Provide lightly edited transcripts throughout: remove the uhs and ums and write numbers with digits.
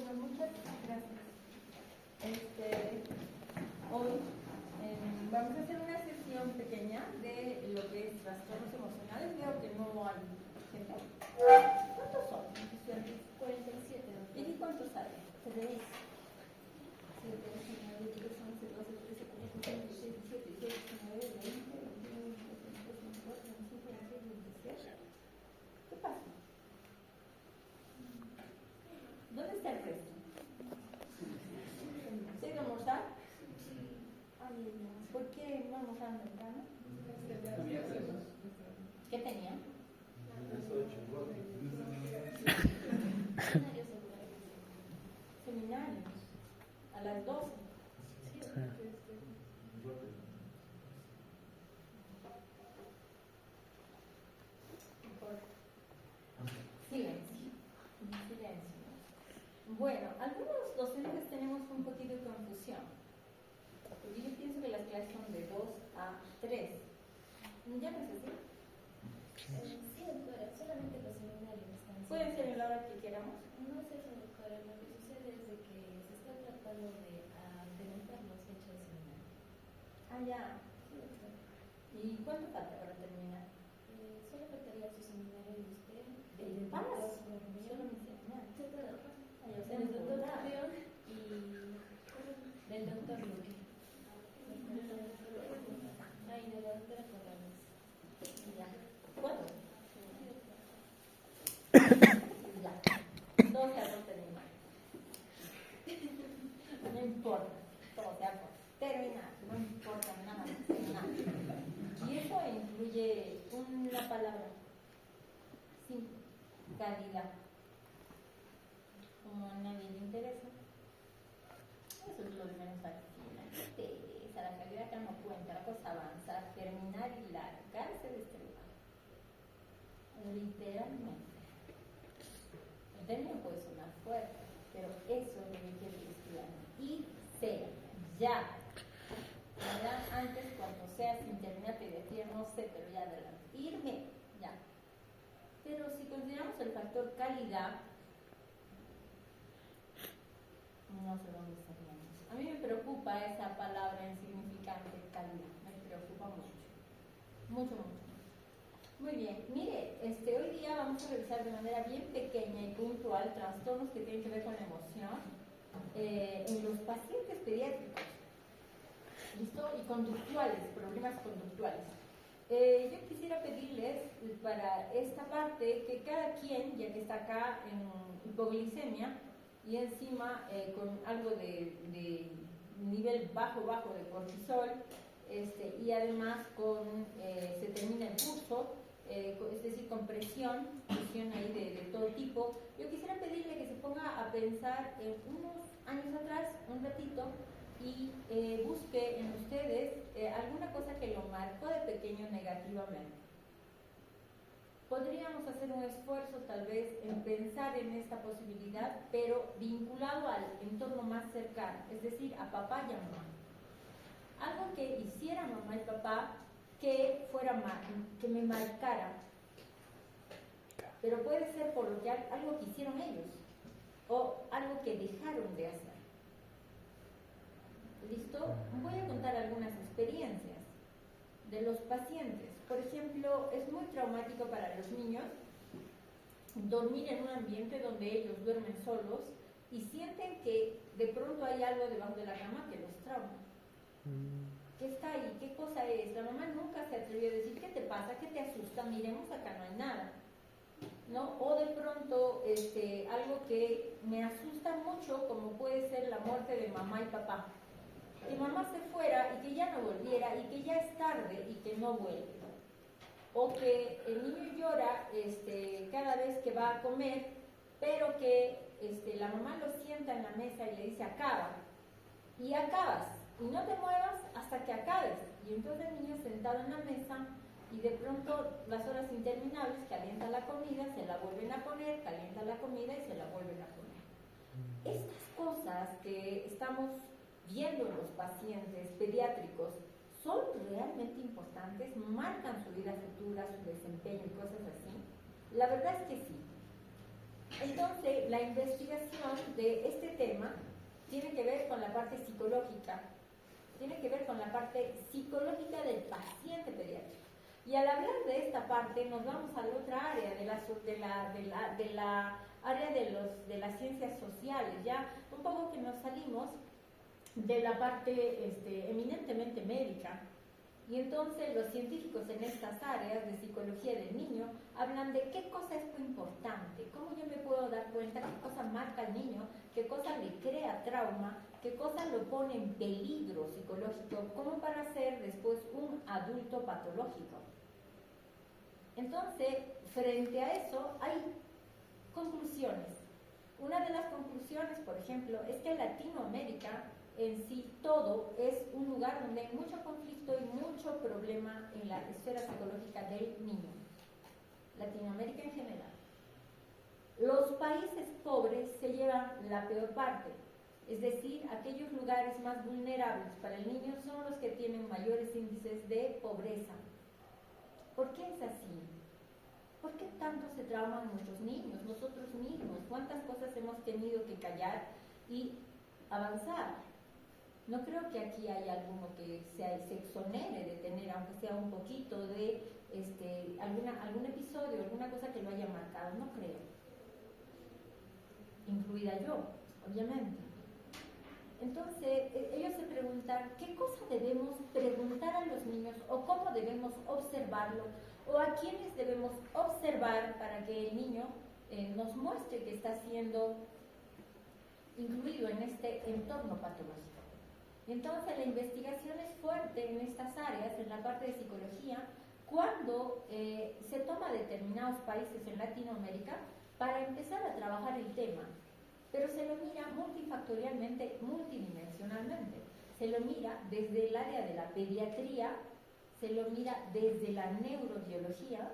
Bueno, muchas gracias. Hoy vamos a hacer una sesión pequeña de lo que es trastornos emocionales. Veo que no hay gente. ¿Cuántos son? 47. ¿Y cuántos hay? 3, 7, 8, 9, 10, 11, 12, 13, 14, 15, 16, 17, 18, 19, 20, 21, 22, 23, 24, 25, 26, 27. ¿Qué pasa? ¿Dónde está el resto? ¿Se ha ido a almorzar? Ay, ¿por qué no almorzaron temprano? ¿Qué tenían? Seminarios. A las 12. Silencio. Silencio. Bueno, algunos docentes tenemos un poquito de confusión. Porque yo pienso que las clases son de 2 a 3. ¿Ya no es así? Sí, doctora, solamente los seminarios están. ¿Pueden ser en la hora que queramos? No sé, doctora, lo que sucede es de que se está tratando de adelantar las fechas de seminario. Ah, ya. Sí, doctora. ¿Y cuánto falta para terminar? Solo faltaría su seminario de usted. ¿De paz? Solo Solo mi seminario. Doctora, Ay, o sea, del es doctor verdad. León y del doctor Luque. Ay, de la doctora Corrales. Ya. ¿Cuánto? Ya. 12 a 2 terminar. No importa. Todo sea por terminar. No importa nada más. Nada. Y eso incluye una palabra. Simple. Calidad. Como a nadie le interesa. Eso es lo de menos aquí. No interesa. La calidad que no cuenta. La cosa avanzar, terminar y largarse de este lugar. Literalmente. El término puede sonar fuerte, pero eso es lo que quiere el estudiante. Irse, ya. Antes, cuando sea sin terminar, te decía, no sé, pero ya adelante. Irme, ya. Pero si consideramos el factor calidad, no sé dónde estaríamos. A mí me preocupa esa palabra insignificante, calidad. Me preocupa mucho. Mucho, mucho. Muy bien, mire, hoy día vamos a revisar de manera bien pequeña y puntual trastornos que tienen que ver con la emoción en los pacientes pediátricos. ¿Listo? Y conductuales, problemas conductuales. Yo quisiera pedirles para esta parte que cada quien, ya que está acá en hipoglicemia y encima con algo de nivel bajo de cortisol, y además se termina el curso, es decir, con presión ahí de todo tipo. Yo quisiera pedirle que se ponga a pensar en unos años atrás, un ratito, y busque en ustedes alguna cosa que lo marcó de pequeño negativamente. Podríamos hacer un esfuerzo tal vez en pensar en esta posibilidad, pero vinculado al entorno más cercano, es decir, a papá y a mamá. Algo que hiciera mamá y papá que que me marcara, pero puede ser por lo que algo que hicieron ellos o algo que dejaron de hacer. ¿Listo? Voy a contar algunas experiencias de los pacientes. Por ejemplo, es muy traumático para los niños dormir en un ambiente donde ellos duermen solos y sienten que de pronto hay algo debajo de la cama que los trauma. ¿Qué está ahí? ¿Qué cosa es? La mamá nunca se atrevió a decir, ¿qué te pasa? ¿Qué te asusta? Miremos, acá no hay nada. ¿No? O de pronto algo que me asusta mucho, como puede ser la muerte de mamá y papá. Que mamá se fuera y que ya no volviera y que ya es tarde y que no vuelve. O que el niño llora cada vez que va a comer, pero que la mamá lo sienta en la mesa y le dice, acaba. Y acabas. Y no te muevas hasta que acabes. Y entonces el niño sentado en la mesa y de pronto las horas interminables calienta la comida, se la vuelven a poner, calienta la comida y se la vuelven a poner. Estas cosas que estamos viendo en los pacientes pediátricos son realmente importantes, marcan su vida futura, su desempeño y cosas así. La verdad es que sí. Entonces, la investigación de este tema tiene que ver con la parte psicológica, tiene que ver con la parte psicológica del paciente pediátrico. Y al hablar de esta parte nos vamos a la otra área, de la área de las ciencias sociales, ya un poco que nos salimos de la parte eminentemente médica. Y entonces los científicos en estas áreas de psicología del niño hablan de qué cosa es muy importante, cómo yo me puedo dar cuenta qué cosa marca al niño, qué cosa le crea trauma, qué cosa lo pone en peligro psicológico, como para ser después un adulto patológico. Entonces, frente a eso hay conclusiones. Una de las conclusiones, por ejemplo, es que Latinoamérica en sí todo es un lugar donde hay mucho conflicto y mucho problema en la esfera psicológica del niño. Latinoamérica en general. Los países pobres se llevan la peor parte, es decir, aquellos lugares más vulnerables para el niño son los que tienen mayores índices de pobreza. ¿Por qué es así? ¿Por qué tanto se trauman nuestros niños, nosotros mismos? ¿Cuántas cosas hemos tenido que callar y avanzar? No creo que aquí haya alguno que se exonere de tener, aunque sea un poquito de algún episodio, alguna cosa que lo haya marcado, no creo. Incluida yo, obviamente. Entonces, ellos se preguntan qué cosa debemos preguntar a los niños o cómo debemos observarlo o a quiénes debemos observar para que el niño nos muestre que está siendo incluido en este entorno patológico. Entonces, la investigación es fuerte en estas áreas, en la parte de psicología, cuando se toma determinados países en Latinoamérica para empezar a trabajar el tema. Pero se lo mira multifactorialmente, multidimensionalmente. Se lo mira desde el área de la pediatría, se lo mira desde la neurobiología,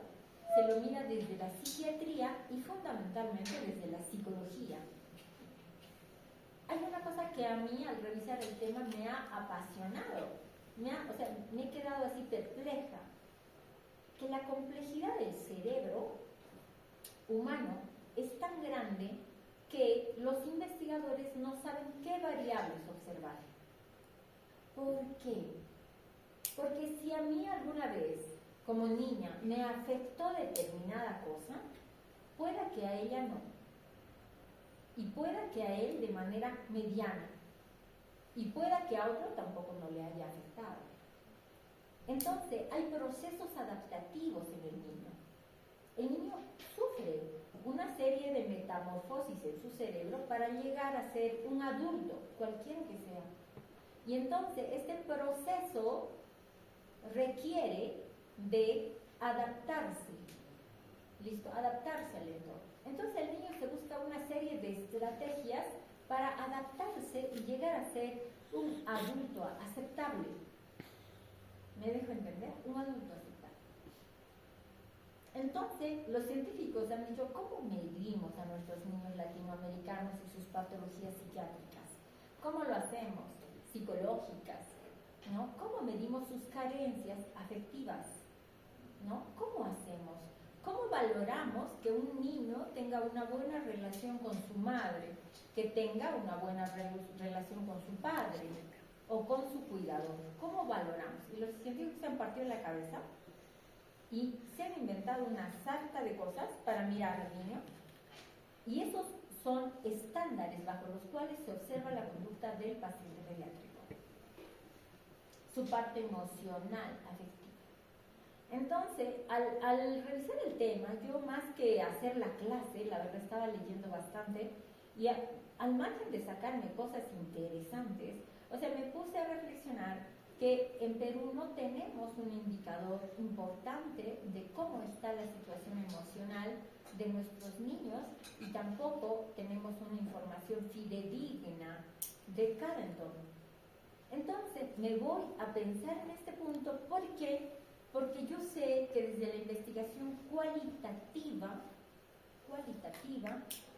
se lo mira desde la psiquiatría y fundamentalmente desde la psicología. Hay una cosa que a mí al revisar el tema me ha apasionado, me he quedado así perpleja, que la complejidad del cerebro humano es tan grande que los investigadores no saben qué variables observar. ¿Por qué? Porque si a mí alguna vez, como niña, me afectó determinada cosa, pueda que a ella no. Y pueda que a él de manera mediana. Y pueda que a otro tampoco no le haya afectado. Entonces, hay procesos adaptativos en el niño. El niño sufre una serie de metamorfosis en su cerebro para llegar a ser un adulto, cualquiera que sea. Y entonces este proceso requiere de adaptarse, ¿listo? Adaptarse al entorno. Entonces el niño se busca una serie de estrategias para adaptarse y llegar a ser un adulto aceptable. ¿Me dejo entender? Un adulto aceptable. Entonces, los científicos han dicho, ¿cómo medimos a nuestros niños latinoamericanos y sus patologías psiquiátricas? ¿Cómo lo hacemos? Psicológicas, ¿no? ¿Cómo medimos sus carencias afectivas? ¿No? ¿Cómo hacemos? ¿Cómo valoramos que un niño tenga una buena relación con su madre, que tenga una buena relación con su padre o con su cuidador? ¿Cómo valoramos? Y los científicos se han partido la cabeza y se han inventado una sarta de cosas para mirar al niño, y esos son estándares bajo los cuales se observa la conducta del paciente pediátrico, su parte emocional, afectiva. Entonces, al revisar el tema, yo más que hacer la clase, la verdad estaba leyendo bastante, y al margen de sacarme cosas interesantes, o sea, me puse a reflexionar que en Perú no tenemos un indicador importante de cómo está la situación emocional de nuestros niños y tampoco tenemos una información fidedigna de cada entorno. Entonces me voy a pensar en este punto porque yo sé que desde la investigación cualitativa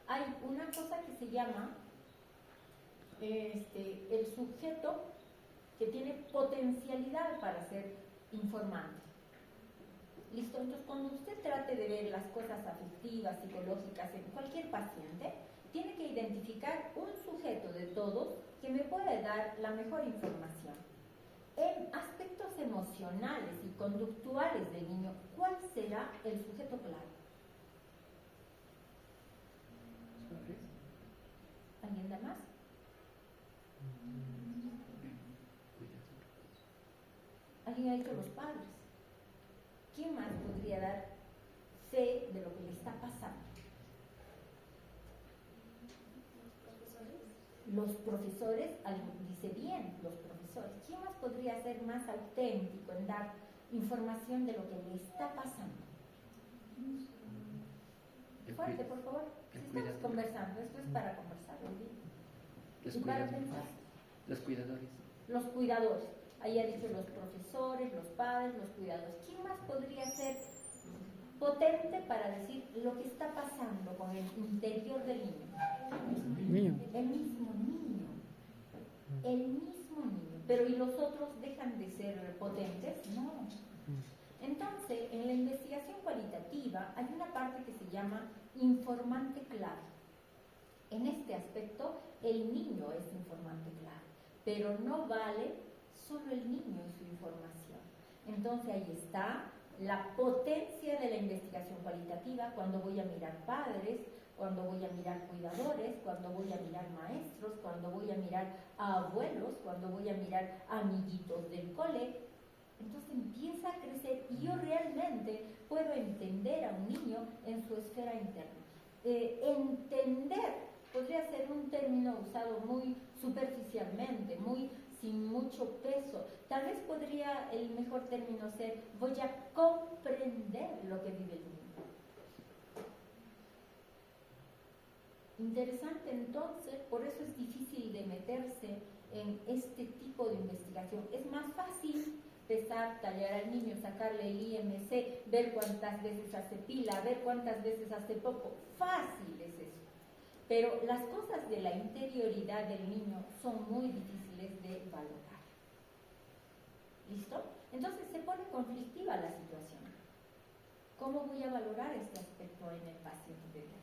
hay una cosa que se llama el sujeto que tiene potencialidad para ser informante. ¿Listo? Entonces, cuando usted trate de ver las cosas afectivas, psicológicas en cualquier paciente, tiene que identificar un sujeto de todos que me pueda dar la mejor información. En aspectos emocionales y conductuales del niño, ¿cuál será el sujeto clave? ¿Alguien da más? ¿Alguien ha dicho los padres? ¿Quién más podría dar fe de lo que le está pasando? Los profesores, dice bien, los profesores. ¿Quién más podría ser más auténtico en dar información de lo que le está pasando? Fuerte, por favor. Si estamos conversando, esto es para conversar, y para pensar. Los cuidadores. Los cuidadores. Ahí ha dicho los profesores, los padres, los cuidadores. ¿Quién más podría ser potente para decir lo que está pasando con el interior del niño? El mismo niño. El mismo niño. Pero ¿y los otros dejan de ser potentes? No. Entonces, en la investigación cualitativa hay una parte que se llama informante clave. En este aspecto, el niño es informante clave, pero no vale solo el niño y su información. Entonces, ahí está la potencia de la investigación cualitativa cuando voy a mirar padres, cuando voy a mirar cuidadores, cuando voy a mirar maestros, cuando voy a mirar a abuelos, cuando voy a mirar amiguitos del cole. Entonces empieza a crecer y yo realmente puedo entender a un niño en su esfera interna. Entender podría ser un término usado muy superficialmente, muy sin mucho peso. Tal vez podría el mejor término ser: voy a comprender lo que vive el niño. Interesante, entonces, por eso es difícil de meterse en este tipo de investigación. Es más fácil pesar, tallar al niño, sacarle el IMC, ver cuántas veces hace pila, ver cuántas veces hace poco. Fácil es eso. Pero las cosas de la interioridad del niño son muy difíciles de valorar. ¿Listo? Entonces se pone conflictiva la situación. ¿Cómo voy a valorar este aspecto en el paciente pediatra?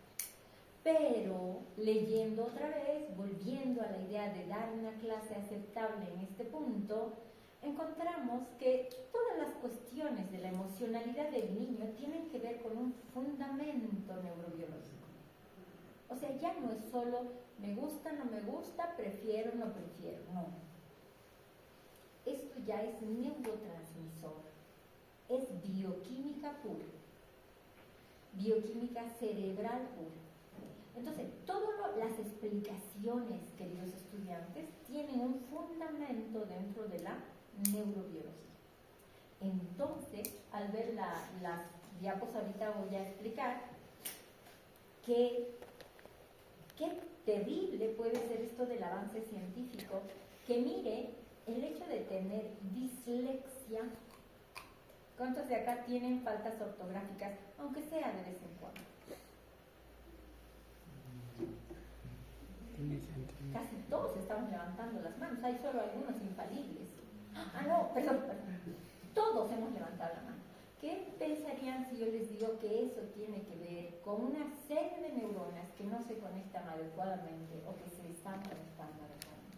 Pero leyendo otra vez, volviendo a la idea de dar una clase aceptable en este punto, encontramos que todas las cuestiones de la emocionalidad del niño tienen que ver con un fundamento neurobiológico. O sea, ya no es solo me gusta, no me gusta, prefiero, no prefiero, no. Esto ya es neurotransmisor, es bioquímica pura, bioquímica cerebral pura. Entonces, todas las explicaciones, queridos estudiantes, tienen un fundamento dentro de la neurobiología. Entonces, al ver las diapos ahorita voy a explicar qué terrible puede ser esto del avance científico, que mire el hecho de tener dislexia. ¿Cuántos de acá tienen faltas ortográficas, aunque sea de vez en cuando? Casi todos estamos levantando las manos, hay solo algunos infalibles. Perdón. Todos hemos levantado la mano. ¿Qué pensarían si yo les digo que eso tiene que ver con una serie de neuronas que no se conectan adecuadamente o que se están conectando adecuadamente?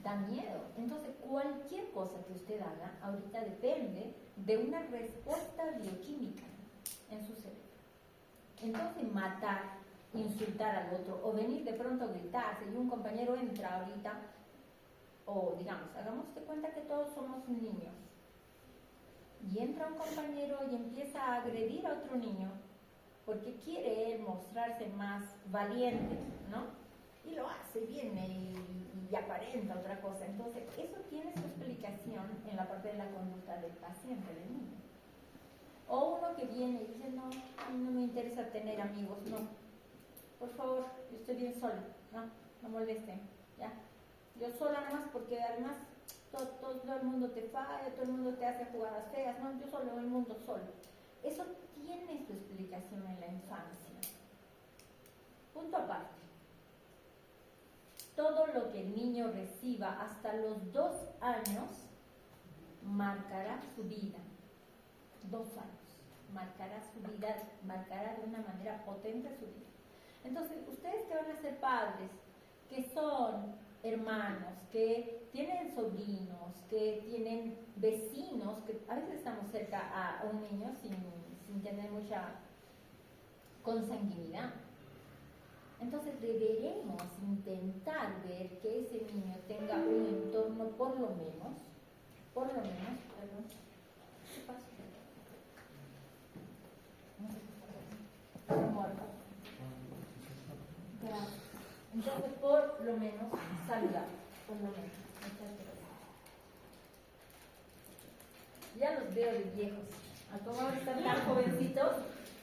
Da miedo. Entonces, cualquier cosa que usted haga ahorita depende de una respuesta bioquímica en su cerebro. Entonces, matar, insultar al otro o venir de pronto a gritarse y un compañero entra ahorita, o digamos, hagamos de cuenta que todos somos niños y entra un compañero y empieza a agredir a otro niño porque quiere él mostrarse más valiente, ¿no? Y lo hace, viene y aparenta otra cosa. Entonces, eso tiene su explicación en la parte de la conducta del paciente, del niño. O uno que viene y dice, no, a mí no me interesa tener amigos, no. Por favor, yo estoy bien sola, no molesten, ¿ya? Yo sola nomás porque además todo el mundo te falla, todo el mundo te hace jugadas feas, no, yo solo en el mundo solo. Eso tiene su explicación en la infancia. Punto aparte. Todo lo que el niño reciba hasta los 2 años marcará su vida. 2 años. Marcará su vida, marcará de una manera potente su vida. Entonces, ustedes que van a ser padres, que son hermanos, que tienen sobrinos, que tienen vecinos, que a veces estamos cerca a un niño sin tener mucha consanguinidad. Entonces deberemos intentar ver que ese niño tenga un entorno por lo menos, perdón, ¿qué pasa? Gracias. Entonces, por lo menos, saludable, por lo menos. Muchas gracias. Ya los veo de viejos. A como ahora están tan jovencitos,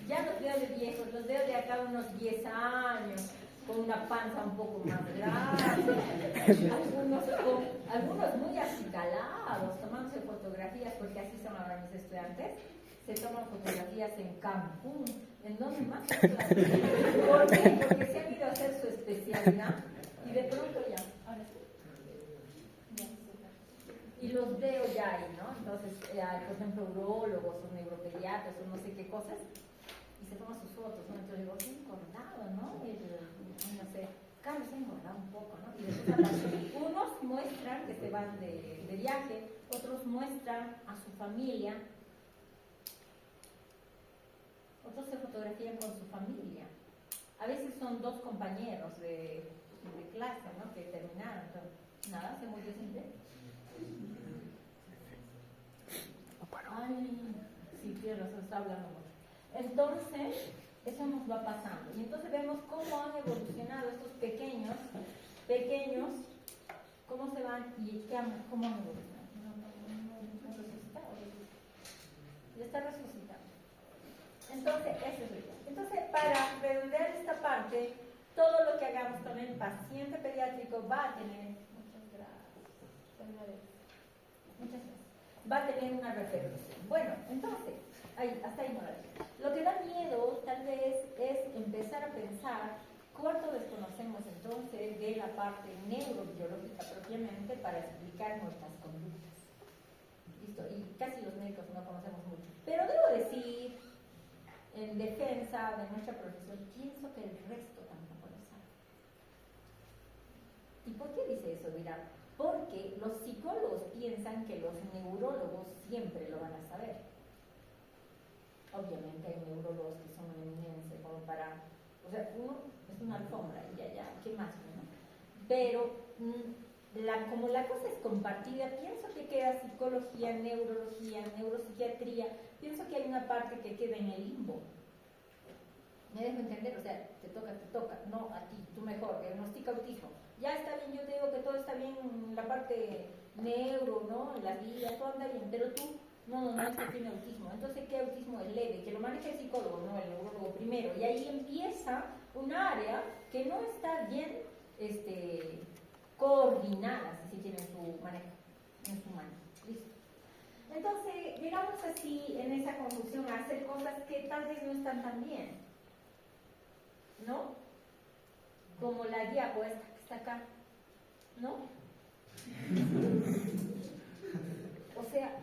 ya los veo de viejos. Los veo de acá unos 10 años, con una panza un poco más grande. Algunos muy acicalados, tomándose fotografías, porque así son ahora mis estudiantes. Se toman fotografías en Cancún, en donde más. ¿Por qué? Porque se han ido a hacer su especialidad y de pronto ya, ahora sí. Y los veo ya ahí, ¿no? Entonces, por ejemplo, urólogos o neuropediatras o no sé qué cosas, y se toman sus fotos, ¿no? Entonces digo, se ha engordado, ¿no? No sé, Carlos se ha engordado un poco, ¿no? Y después unos muestran que se van de viaje, otros muestran a su familia. Otros se fotografían con su familia. A veces son 2 compañeros de clase, ¿no? Que terminaron. Entonces, nada, se murió sin ver. Ay, sí, tienes razón, está hablando mucho. Entonces, eso nos va pasando. Y entonces vemos cómo han evolucionado estos pequeños, cómo se van y cómo han evolucionado. No resucitado. Ya está resucitado. Entonces, eso es lo. Entonces, para redondear esta parte, todo lo que hagamos con el paciente pediátrico va a tener, va a tener una repercusión. Bueno, entonces, hasta ahí no la digo. Lo que da miedo, tal vez, es empezar a pensar cuánto desconocemos entonces de la parte neurobiológica propiamente para explicar nuestras conductas. ¿Listo? Y casi los médicos no conocemos mucho. Pero debo decir, en defensa de nuestra profesión, pienso que el resto tampoco lo sabe. ¿Y por qué dice eso, dirá? Porque los psicólogos piensan que los neurólogos siempre lo van a saber. Obviamente hay neurólogos que son una eminencia como para, o sea, uno es una alfombra y ya, ¿qué más? ¿No? Pero como la cosa es compartida, pienso que queda psicología, neurología, neuropsiquiatría, pienso que hay una parte que queda en el limbo. ¿Me dejo entender? O sea, te toca, no a ti, tú mejor, diagnostica autismo. Ya está bien, yo te digo que todo está bien en la parte neuro, ¿no? En las vías, todo anda bien, pero tú, no, es que tiene autismo. Entonces, ¿qué autismo es leve? Que lo maneja el psicólogo, no el neurólogo primero. Y ahí empieza un área que no está bien coordinada, si tiene su manejo, en su mano. ¿Listo? Entonces, llegamos así, en esa confusión, a hacer cosas que tal vez no están tan bien, ¿no? Como la guía puesta que está acá, ¿no? O sea,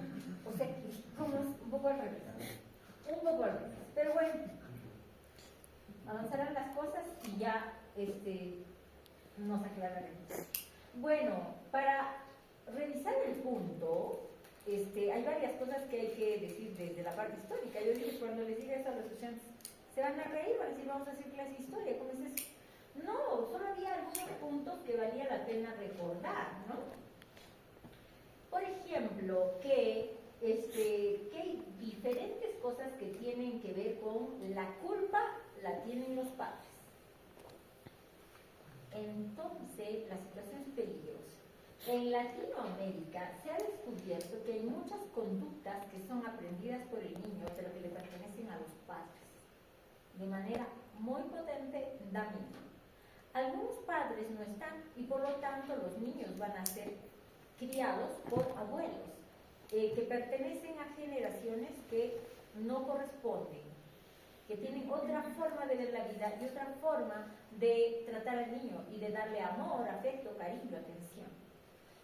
como un poco al revés, pero bueno, avanzarán las cosas y ya nos aclararemos. Bueno, para revisar el punto, hay varias cosas que hay que decir desde la parte histórica. Yo dije, cuando les diga eso a los estudiantes, se van a reír, van a decir, vamos a hacer clase de historia. ¿Cómo es eso? No, solo había algunos puntos que valía la pena recordar, ¿no? Por ejemplo, que hay diferentes cosas que tienen que ver con la culpa, la tienen los padres. Entonces, la situación es peligrosa. En Latinoamérica se ha descubierto que hay muchas conductas que son aprendidas por el niño, pero que le pertenecen a los padres. De manera muy potente, da miedo. Algunos padres no están y por lo tanto los niños van a ser criados por abuelos que pertenecen a generaciones que no corresponden, que tienen otra forma de ver la vida y otra forma de tratar al niño y de darle amor, afecto, cariño, atención.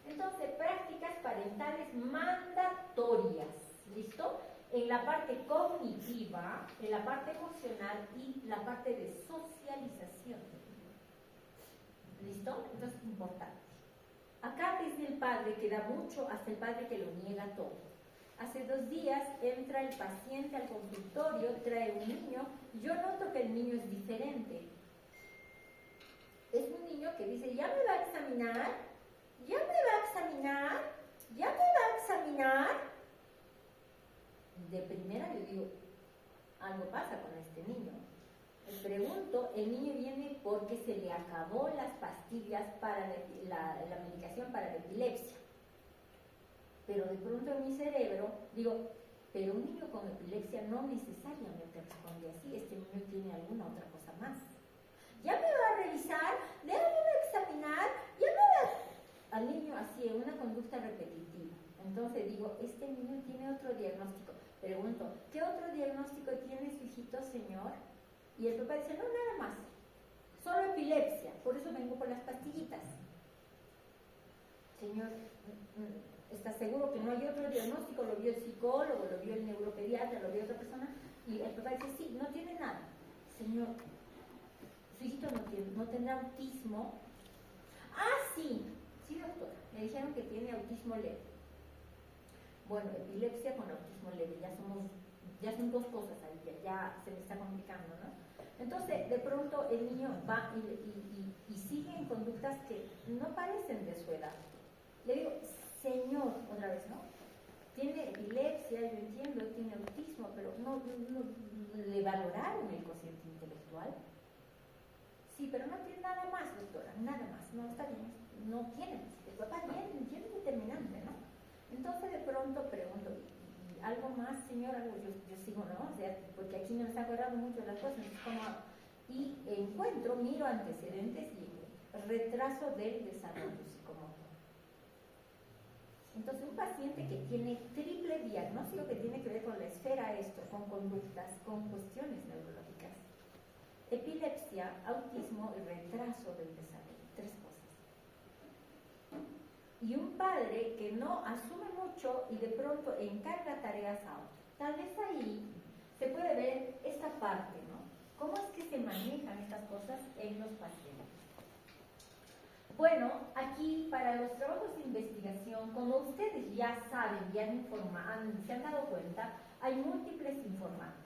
Entonces, prácticas parentales mandatorias, ¿listo? en la parte cognitiva, en la parte emocional y la parte de socialización. ¿Listo? Entonces, importante. Acá desde el padre, que da mucho, hasta el padre que lo niega todo. Hace 2 días entra el paciente al consultorio, trae un niño, y yo noto que el niño es diferente. Es un niño que dice, ya me va a examinar, ya me va a examinar, ya me va a examinar. De primera yo digo, algo pasa con este niño. Les pregunto, el niño viene porque se le acabó las pastillas para la medicación para la epilepsia. Pero de pronto en mi cerebro digo, pero un niño con epilepsia no necesariamente responde así, este niño tiene alguna otra cosa más. Ya me va a revisar, ya me va a examinar, ya me va a... Al niño así, en una conducta repetitiva. Entonces digo, este niño tiene otro diagnóstico. Pregunto, ¿qué otro diagnóstico tiene su hijito, señor? Y el papá dice, no, nada más, solo epilepsia, por eso vengo por las pastillitas. Señor, ¿está seguro que no hay otro diagnóstico? Lo vio el psicólogo, lo vio el neuropediatra, lo vio otra persona, y el papá dice, sí, no tiene nada. Señor, su hijito no tendrá autismo. Ah, sí, doctora, me dijeron que tiene autismo leve. Bueno, epilepsia con autismo leve, ya son 2 cosas ahí, ya se me está complicando, ¿no? Entonces, de pronto el niño va y sigue en conductas que no parecen de su edad. Le digo, señor, otra vez, ¿no? Tiene epilepsia, yo entiendo, tiene autismo, pero no le valoraron el cociente intelectual. Sí, pero no tiene nada más, doctora, nada más. No, está bien, no tiene. El papá tiene determinante, ¿no? Entonces de pronto pregunto, ¿y algo más, señor? Algo yo sigo, ¿no? O sea, porque aquí me está acordando mucho de las cosas, y miro antecedentes y retraso del desarrollo psicomotor. Entonces un paciente que tiene triple diagnóstico que tiene que ver con la esfera con conductas, con cuestiones neurológicas. Epilepsia, autismo y retraso del desarrollo, 3 cosas. Y un padre que no asume mucho y de pronto encarga tareas a otro. Tal vez ahí se puede ver esta parte, ¿no? ¿Cómo es que se manejan estas cosas en los pacientes? Bueno, aquí para los trabajos de investigación, como ustedes ya saben, ya se han dado cuenta, hay múltiples informantes.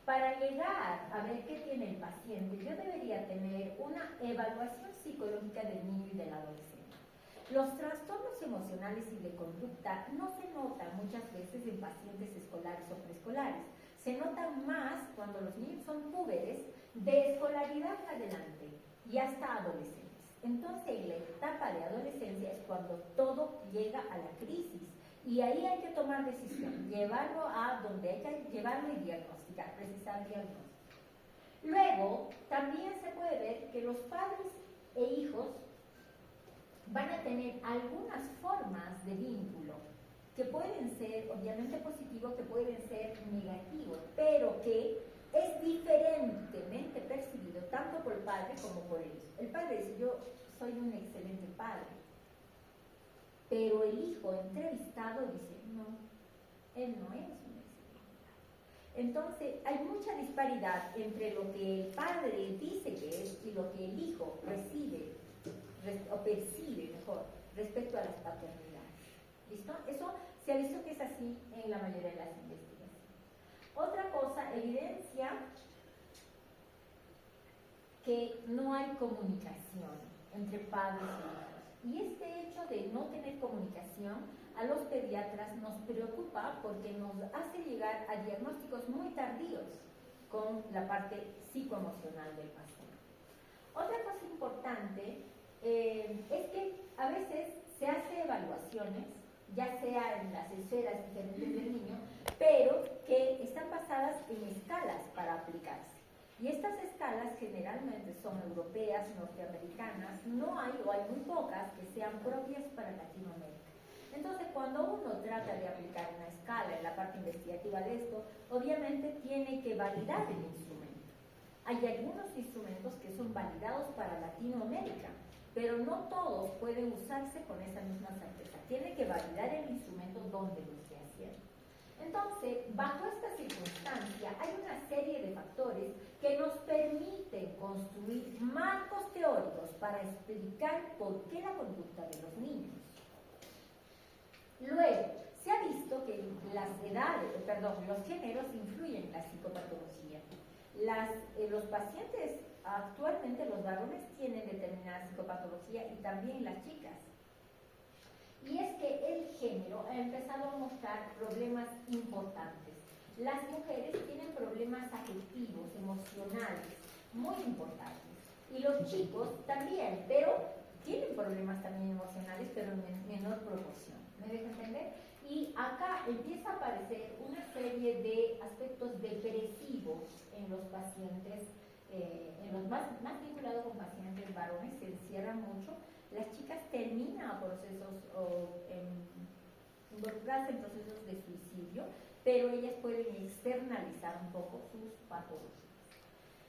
Para llegar a ver qué tiene el paciente, yo debería tener una evaluación psicológica del niño y del adolescente. Los trastornos emocionales y de conducta no se notan muchas veces en pacientes escolares o preescolares. Se notan más cuando los niños son púberes, de escolaridad adelante y hasta adolescentes. Entonces, en la etapa de adolescencia es cuando todo llega a la crisis. Y ahí hay que tomar decisión, llevarlo a donde hay que llevarlo y diagnosticar, precisar diagnóstico. Luego, también se puede ver que los padres e hijos van a tener algunas formas de vínculo que pueden ser obviamente positivos, que pueden ser negativos, pero que es diferentemente percibido tanto por el padre como por el hijo. El padre dice, yo soy un excelente padre, pero el hijo entrevistado dice, no, él no es un excelente padre. Entonces, hay mucha disparidad entre lo que el padre dice que es y lo que el hijo recibe o percibe mejor respecto a las paternidades. ¿Listo? Eso se ha visto que es así en la mayoría de las investigaciones. Otra cosa, evidencia que no hay comunicación entre padres e hijos. Y este hecho de no tener comunicación a los pediatras nos preocupa porque nos hace llegar a diagnósticos muy tardíos con la parte psicoemocional del paciente. Otra cosa importante es que a veces se hace evaluaciones, ya sea en las esferas diferentes del niño, pero que están basadas en escalas para aplicarse. Y estas escalas generalmente son europeas, norteamericanas, no hay o hay muy pocas que sean propias para Latinoamérica. Entonces, cuando uno trata de aplicar una escala en la parte investigativa de esto, obviamente tiene que validar el instrumento. Hay algunos instrumentos que son validados para Latinoamérica, pero no todos pueden usarse con esa misma certeza. Tiene que validar el instrumento donde lo esté haciendo. Entonces, bajo esta circunstancia, hay una serie de factores que nos permiten construir marcos teóricos para explicar por qué la conducta de los niños. Luego, se ha visto que los géneros influyen en la psicopatología. Los pacientes, actualmente los varones tienen determinada psicopatología y también las chicas. Y es que el género ha empezado a mostrar problemas importantes. Las mujeres tienen problemas afectivos, emocionales, muy importantes. Y los chicos también, pero tienen problemas también emocionales, pero en menor proporción. ¿Me deja entender? Y acá empieza a aparecer una serie de aspectos depresivos en los pacientes, en los más vinculados con pacientes varones, se encierran mucho. Las chicas terminan procesos involucradas en procesos de suicidio, pero ellas pueden externalizar un poco sus patologías.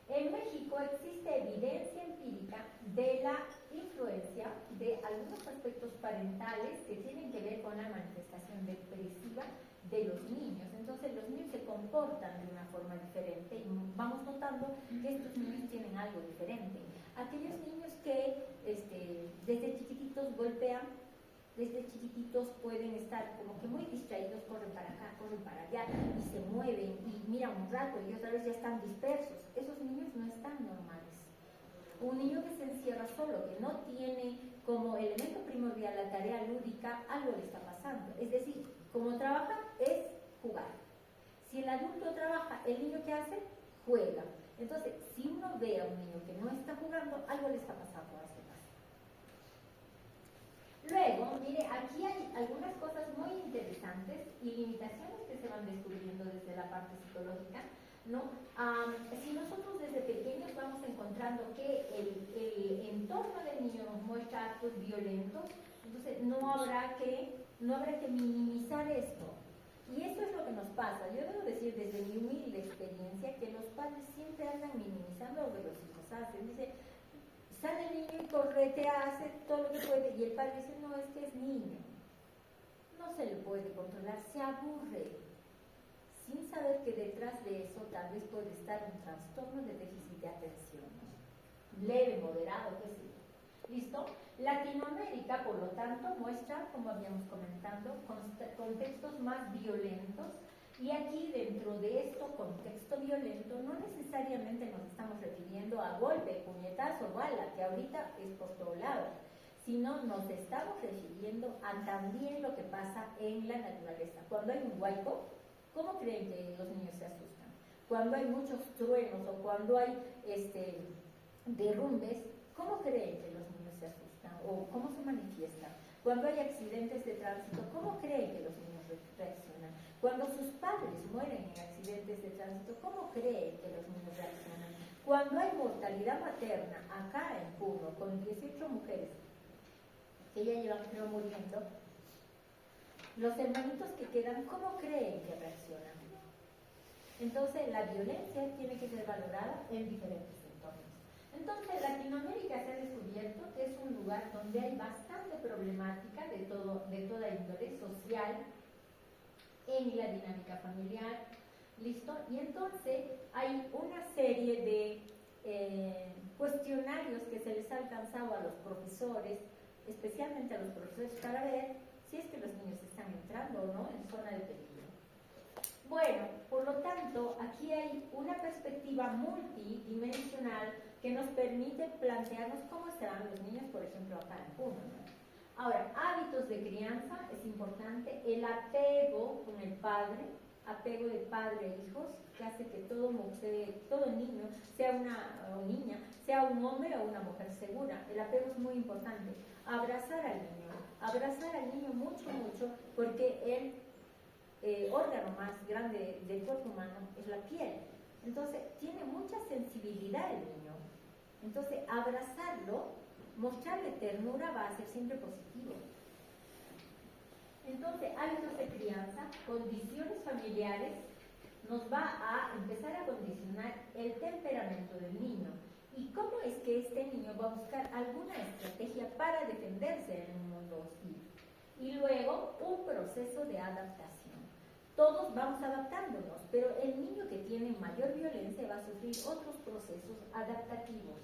En México existe evidencia empírica de la influencia de algunos aspectos parentales que tienen que ver con la manifestación depresiva de los niños. Entonces los niños se comportan de una forma diferente y vamos notando que estos niños tienen algo diferente. Aquellos niños que desde chiquititos golpean, desde chiquititos pueden estar como que muy distraídos, corren para acá, corren para allá y se mueven y miran un rato y otra vez ya están dispersos. Esos niños no están normales. Un niño que se encierra solo, que no tiene como elemento primordial la tarea lúdica, algo le está pasando. Es decir, como trabaja es jugar. Si el adulto trabaja, el niño ¿qué hace? Juega. Entonces, si uno ve a un niño que no está jugando, algo le está pasando a este paso. Luego, mire, aquí hay algunas cosas muy interesantes y limitaciones que se van descubriendo desde la parte psicológica, ¿no? Si nosotros desde pequeños vamos encontrando que el entorno del niño nos muestra actos violentos, entonces no habrá que minimizar esto. Y esto es lo que nos pasa. Yo debo decir desde mi humilde experiencia que los padres siempre andan minimizando lo que los hijos hacen. Dice, sale el niño y corretea, hace todo lo que puede, y el padre dice, no, es que es niño. No se le puede controlar, se aburre. Sin saber que detrás de eso tal vez puede estar un trastorno de déficit de atención, ¿no? Leve, moderado, qué sé yo. ¿Listo? Latinoamérica, por lo tanto, muestra, como habíamos comentado, contextos más violentos, y aquí dentro de esto, contexto violento, no necesariamente nos estamos refiriendo a golpe, puñetazo, bala, que ahorita es por todo lado, sino nos estamos refiriendo a también lo que pasa en la naturaleza. Cuando hay un huaico, ¿cómo creen que los niños se asustan? Cuando hay muchos truenos o cuando hay derrumbes, ¿cómo creen que los niños se asustan o cómo se manifiestan? Cuando hay accidentes de tránsito, ¿cómo creen que los niños reaccionan? Cuando sus padres mueren en accidentes de tránsito, ¿cómo creen que los niños reaccionan? Cuando hay mortalidad materna, acá en Puno, con 18 mujeres que ya llevan creo muriendo, los hermanitos que quedan, ¿cómo creen que reaccionan? Entonces, la violencia tiene que ser valorada en diferentes entornos. Entonces, Latinoamérica se ha descubierto que es un lugar donde hay bastante problemática de toda índole social en la dinámica familiar, ¿listo? Y entonces hay una serie de cuestionarios que se les ha alcanzado a los profesores, especialmente a los profesores, para ver si es que los niños están entrando o no en zona de peligro. Bueno, por lo tanto, aquí hay una perspectiva multidimensional que nos permite plantearnos cómo estarán los niños, por ejemplo, acá en Puno, ¿no? Ahora, hábitos de crianza es importante, el apego con el padre, apego de padre a hijos, que hace que todo niño, sea una o niña, sea un hombre o una mujer segura. El apego es muy importante. Abrazar al niño mucho, mucho, porque el órgano más grande del cuerpo humano es la piel. Entonces, tiene mucha sensibilidad el niño. Entonces, abrazarlo, mostrarle ternura va a ser siempre positivo. Entonces, hábitos de crianza, condiciones familiares, nos va a empezar a condicionar el temperamento del niño. ¿Y cómo es que este niño va a buscar alguna estrategia para defenderse en un mundo hostil? Y luego, un proceso de adaptación. Todos vamos adaptándonos, pero el niño que tiene mayor violencia va a sufrir otros procesos adaptativos.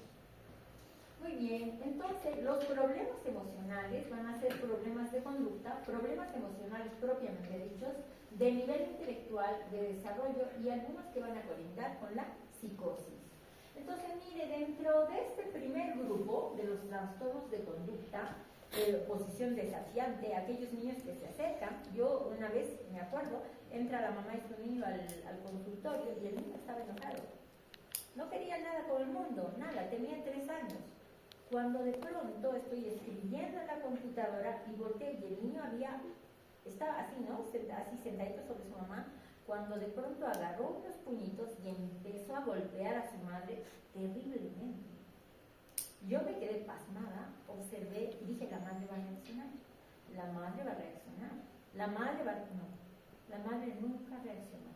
Muy bien, entonces los problemas emocionales van a ser problemas de conducta, problemas emocionales propiamente dichos, de nivel intelectual, de desarrollo y algunos que van a conectar con la psicosis. Entonces, mire, dentro de este primer grupo de los trastornos de conducta, oposición desafiante, aquellos niños que se acercan, yo una vez me acuerdo, entra la mamá y su niño al consultorio y el niño estaba enojado. No quería nada con el mundo, nada, tenía 3 años. Cuando de pronto estoy escribiendo en la computadora y volteé y el niño estaba así, ¿no? Así sentadito sobre su mamá, cuando de pronto agarró unos puñitos y empezó a golpear a su madre terriblemente. Yo me quedé pasmada, observé y dije, la madre va a reaccionar, la madre va a reaccionar, no, la madre nunca reaccionó.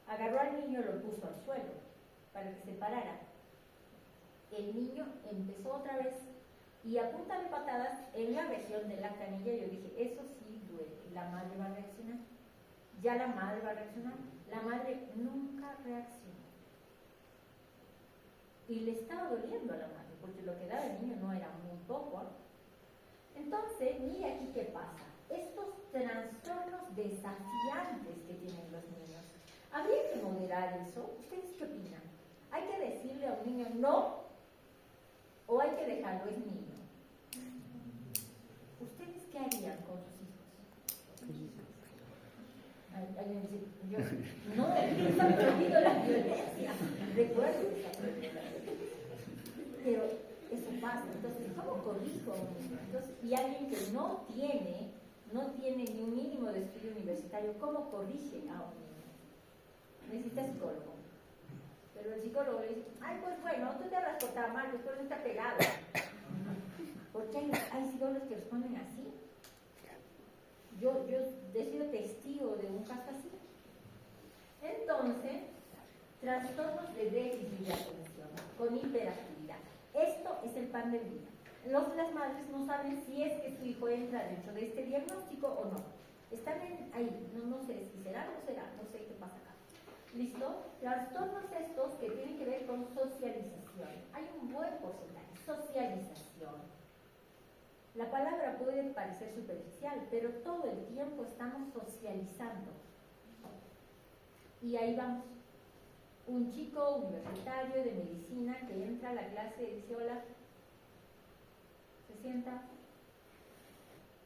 Agarró al niño y lo puso al suelo para que se parara. El niño empezó otra vez y a punta de patadas en la región de la canilla. Yo dije, eso sí duele, la madre va a reaccionar, ya la madre va a reaccionar. La madre nunca reaccionó y le estaba doliendo a la madre porque lo que daba el niño no era muy poco. Entonces, mire aquí qué pasa, estos trastornos desafiantes que tienen los niños, ¿habría que moderar eso? ¿Ustedes qué opinan? ¿Hay que decirle a un niño no? ¿O hay que dejarlo, es niño? ¿Ustedes qué harían con sus hijos? Alguien dice, yo no, está prohibido la violencia. Recuerdo que está prohibido la violencia. Pero eso pasa. Entonces, ¿cómo corrijo a un niño? Entonces, y alguien que no tiene ni un mínimo de estudio universitario, ¿cómo corrige a un niño? Necesita psicólogo. Pero el psicólogo le dice, ay, pues bueno, tú te habrás portado mal, después no está pegado. Porque hay psicólogos que responden así. Yo he sido testigo de un caso así. Entonces, trastornos de déficit de atención con hiperactividad. Esto es el pan del día. Las madres no saben si es que su hijo entra dentro de este diagnóstico o no. Están ahí, no sé si será o no será, no sé qué pasa acá. ¿Listo? Trastornos estos que tienen que ver con socialización. Hay un buen porcentaje. Socialización. La palabra puede parecer superficial, pero todo el tiempo estamos socializando. Y ahí vamos. Un chico universitario de medicina que entra a la clase y dice hola, se sienta,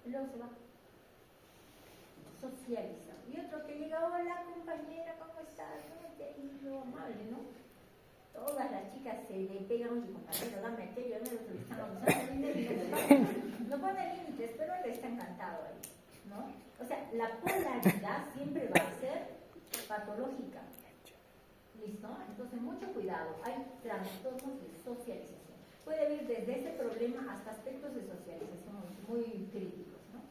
y luego se va. Socializa. Y otro que llega, hola compañera, ¿cómo estás? Y lo amable, ¿no? Todas las chicas se le pegan, oye compañero, dame aquello, dame lo que le están abusando, no pone límites, pero él está encantado ahí, ¿no? O sea, la polaridad siempre va a ser patológica. ¿Listo? Entonces, mucho cuidado. Hay trastornos de socialización. Puede haber desde ese problema hasta aspectos de socialización muy críticos, ¿no?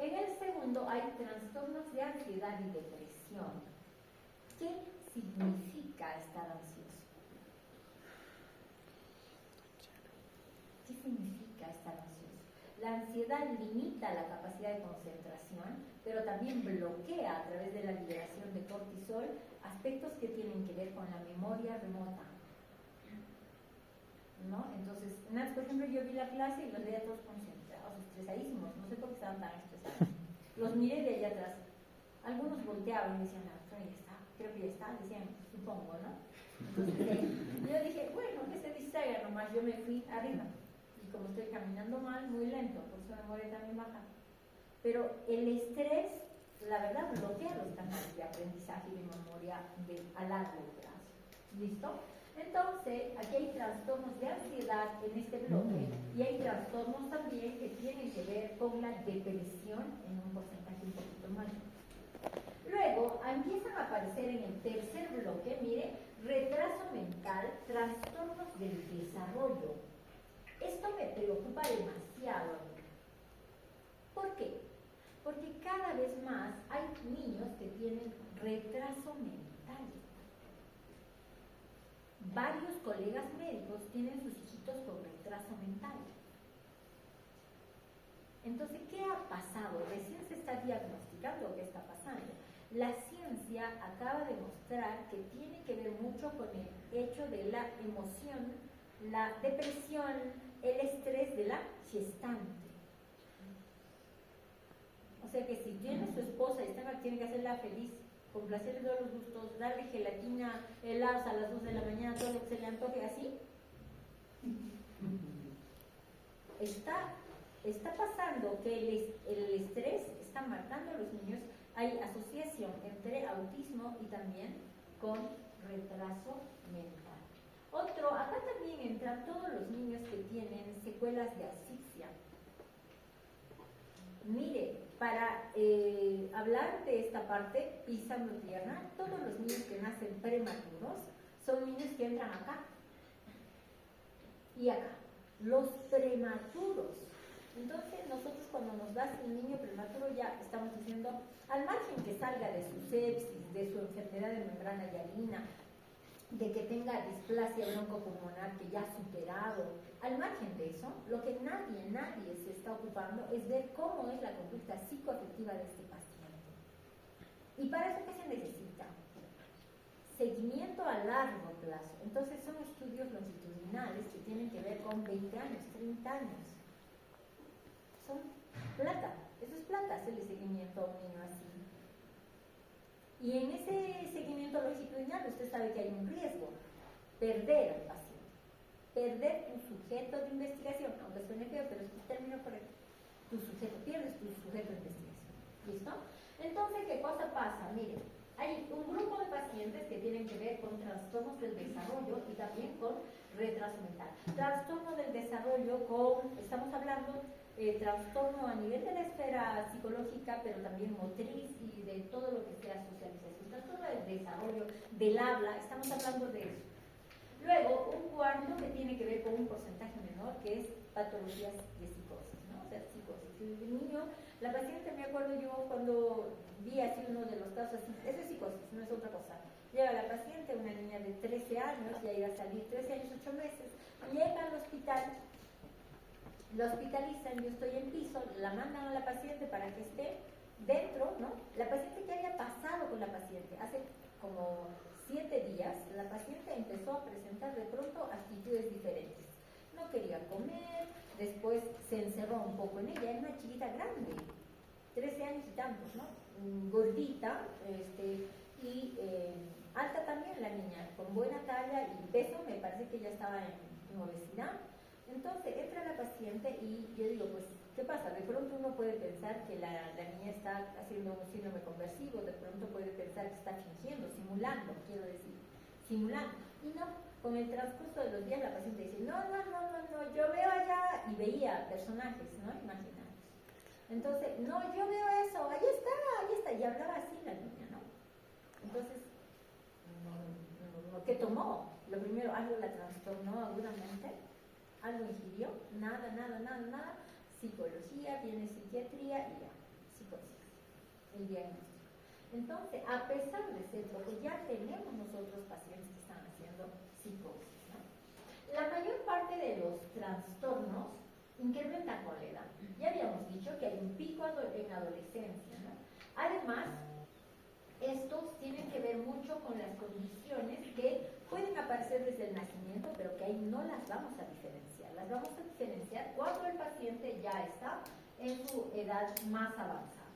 En el segundo hay trastornos de ansiedad y depresión. ¿Qué significa estar ansioso? ¿Qué significa estar ansioso? La ansiedad limita la capacidad de concentración, pero también bloquea a través de la liberación de cortisol aspectos que tienen que ver con la memoria remota, ¿no? Entonces, por ejemplo, yo vi la clase y los veía todos concentrados, estresadísimos, no sé por qué estaban tan estresados. Los miré de allá atrás. Algunos volteaban y decían, la doctora ya está, creo que ya está, decían, supongo, ¿no? Entonces, yo dije, bueno, que se distraiga nomás, yo me fui arriba. Y como estoy caminando mal, muy lento, por eso me memoria también baja. Pero el estrés, la verdad, bloquea los canales de aprendizaje y de memoria a largo plazo. ¿Listo? Entonces, aquí hay trastornos de ansiedad en este bloque y hay trastornos también que tienen que ver con la depresión en un porcentaje un poquito mayor. Luego, empiezan a aparecer en el tercer bloque, mire, retraso mental, trastornos del desarrollo. Esto me preocupa demasiado. ¿Por qué? Porque cada vez más hay niños que tienen retraso mental. Varios colegas médicos tienen sus hijitos con retraso mental. Entonces, ¿qué ha pasado? Recién se está diagnosticando qué está pasando. La ciencia acaba de mostrar que tiene que ver mucho con el hecho de la emoción, la depresión, el estrés de la gestante. O sea que si tiene su esposa y tiene que hacerla feliz, complacerle todos los gustos, darle gelatina, helados a las 2 de la mañana, todo lo que se le antoje así, está pasando que el estrés está matando a los niños. Hay asociación entre autismo y también con retraso mental. Acá también entran todos los niños que tienen secuelas de asfixia. Mire, para hablar de esta parte, pisando tierra, todos los niños que nacen prematuros son niños que entran acá y acá. Los prematuros. Entonces nosotros cuando nos das un niño prematuro ya estamos diciendo, al margen que salga de su sepsis, de su enfermedad de membrana hialina, de que tenga displasia broncopulmonar que ya ha superado, al margen de eso, lo que nadie se está ocupando es ver cómo es la conducta psicoafectiva de este paciente. ¿Y para eso qué se necesita? Seguimiento a largo plazo. Entonces son estudios longitudinales que tienen que ver con 20 años, 30 años. Son plata, eso es plata, hacerle seguimiento a un niño así. Y en ese seguimiento longitudinal usted sabe que hay un riesgo, perder al paciente, perder tu sujeto de investigación, aunque suene feo, pero es el término correcto. Pierdes tu sujeto de investigación. ¿Listo? Entonces, ¿qué cosa pasa? Miren, hay un grupo de pacientes que tienen que ver con trastornos del desarrollo y también con retraso mental. Trastorno del desarrollo estamos hablando trastorno a nivel de la esfera psicológica, pero también motriz y de todo lo que sea socialización. Trastorno del desarrollo, del habla, estamos hablando de eso. Luego, un cuarto que tiene que ver con un porcentaje menor, que es patologías de psicosis, ¿no? O sea, psicosis. El niño, la paciente, me acuerdo yo cuando vi así uno de los casos así, eso es psicosis, no es otra cosa. Llega la paciente, una niña de 13 años, ya iba a salir 13 años, 8 meses, llega al hospital, la hospitalizan, yo estoy en piso, la mandan a la paciente para que esté dentro, ¿no? La paciente, ¿qué había pasado con la paciente? Hace como 7 días, la paciente empezó a presentar de pronto actitudes diferentes. No quería comer, después se encerró un poco en ella, era una chiquita grande, 13 años y tantos, ¿no? Gordita, y alta también la niña, con buena talla y peso, me parece que ella estaba en obesidad. Entonces entra la paciente y yo digo, pues, ¿qué pasa? De pronto uno puede pensar que la niña está haciendo un síndrome conversivo, de pronto puede pensar que está fingiendo, simulando, quiero decir, simulando. Y no, con el transcurso de los días la paciente dice, no, yo veo allá, y veía personajes, ¿no? Imaginarios. Entonces, no, yo veo eso, ahí está, y hablaba así la niña, ¿no? Entonces, ¿qué tomó? Lo primero, algo la trastornó agudamente, algo ingirió, nada, psicología, viene psiquiatría y ya, psicosis, el diagnóstico. Entonces, a pesar de ser poco, ya tenemos nosotros pacientes que están haciendo psicosis, ¿no? La mayor parte de los trastornos incrementan con la edad. Ya habíamos dicho que hay un pico en adolescencia, ¿no? Además, estos tienen que ver mucho con las condiciones que pueden aparecer desde el nacimiento, pero que ahí no las vamos a diferenciar. Las vamos a diferenciar cuando el paciente ya está en su edad más avanzada.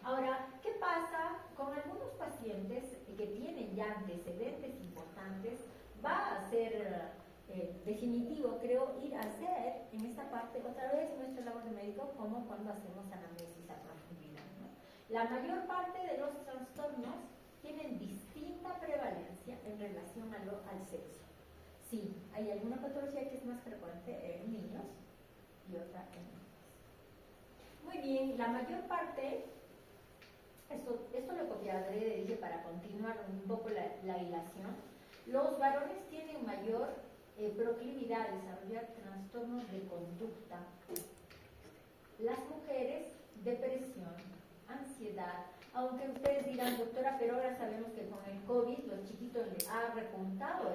Ahora, ¿qué pasa con algunos pacientes que tienen ya antecedentes importantes? Va a ser definitivo, creo, ir a hacer en esta parte otra vez nuestra labor de médico, como cuando hacemos anamnesis a profundidad, ¿no? La mayor parte de los trastornos tienen distinta prevalencia en relación al sexo. Sí, hay alguna patología que es más frecuente en niños y otra en niñas. Muy bien, la mayor parte, esto lo copié adrede, dije, para continuar un poco la hilación. Los varones tienen mayor proclividad a desarrollar trastornos de conducta. Las mujeres, depresión, ansiedad, aunque ustedes dirán, doctora, pero ahora sabemos que con el COVID los chiquitos les ha repuntado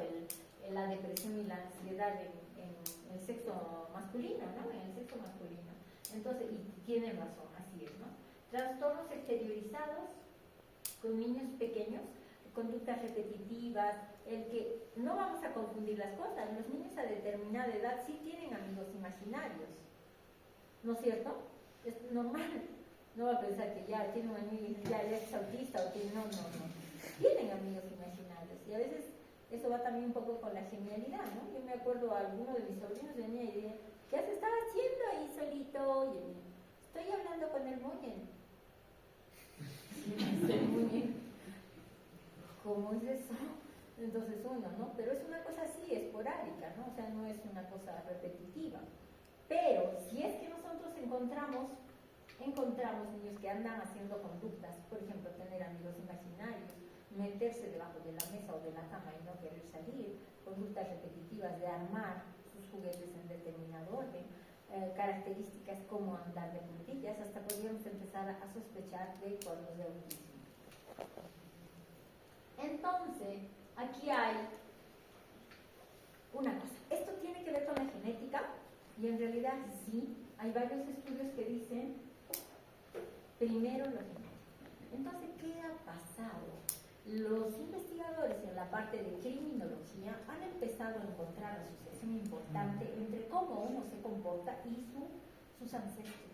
la depresión y la ansiedad en el sexo masculino, ¿no? En el sexo masculino. Entonces, y tienen razón, así es, ¿no? Trastornos exteriorizados, con niños pequeños, conductas repetitivas, el que no vamos a confundir las cosas. Los niños a determinada edad sí tienen amigos imaginarios, ¿no es cierto? Es normal. No va a pensar que ya tiene un amigo y ya es autista o tiene, no. Tienen amigos imaginarios y a veces eso va también un poco con la genialidad, ¿no? Yo me acuerdo a alguno de mis sobrinos venía y decía, ¿qué has estado haciendo ahí solito? Y yo, estoy hablando con el Muñe. El Muñe. ¿Cómo es eso? Entonces uno, ¿no? Pero es una cosa así, esporádica, ¿no? O sea, no es una cosa repetitiva. Pero si es que nosotros encontramos niños que andan haciendo conductas, por ejemplo, tener amigos imaginarios, meterse debajo de la mesa o de la cama y no querer salir, conductas repetitivas de armar sus juguetes en determinado orden, características como andar de puntillas, hasta podríamos empezar a sospechar de cuadros de autismo. Entonces, aquí hay una cosa. Esto tiene que ver con la genética y en realidad sí, hay varios estudios que dicen primero la genética. Entonces, ¿qué ha pasado? Los investigadores en la parte de criminología han empezado a encontrar una asociación importante entre cómo uno se comporta y sus ancestros.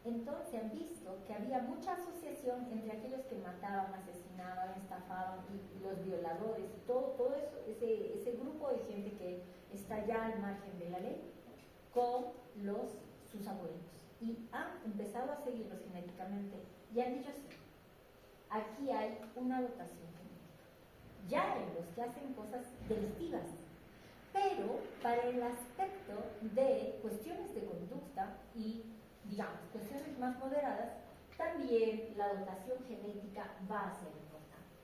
Entonces han visto que había mucha asociación entre aquellos que mataban, asesinaban, estafaban y los violadores y todo eso, ese grupo de gente que está ya al margen de la ley con sus abuelos. Y han empezado a seguirlos genéticamente y han dicho así, aquí hay una dotación genética, ya en los que hacen cosas delictivas, pero para el aspecto de cuestiones de conducta y, digamos, cuestiones más moderadas, también la dotación genética va a ser importante.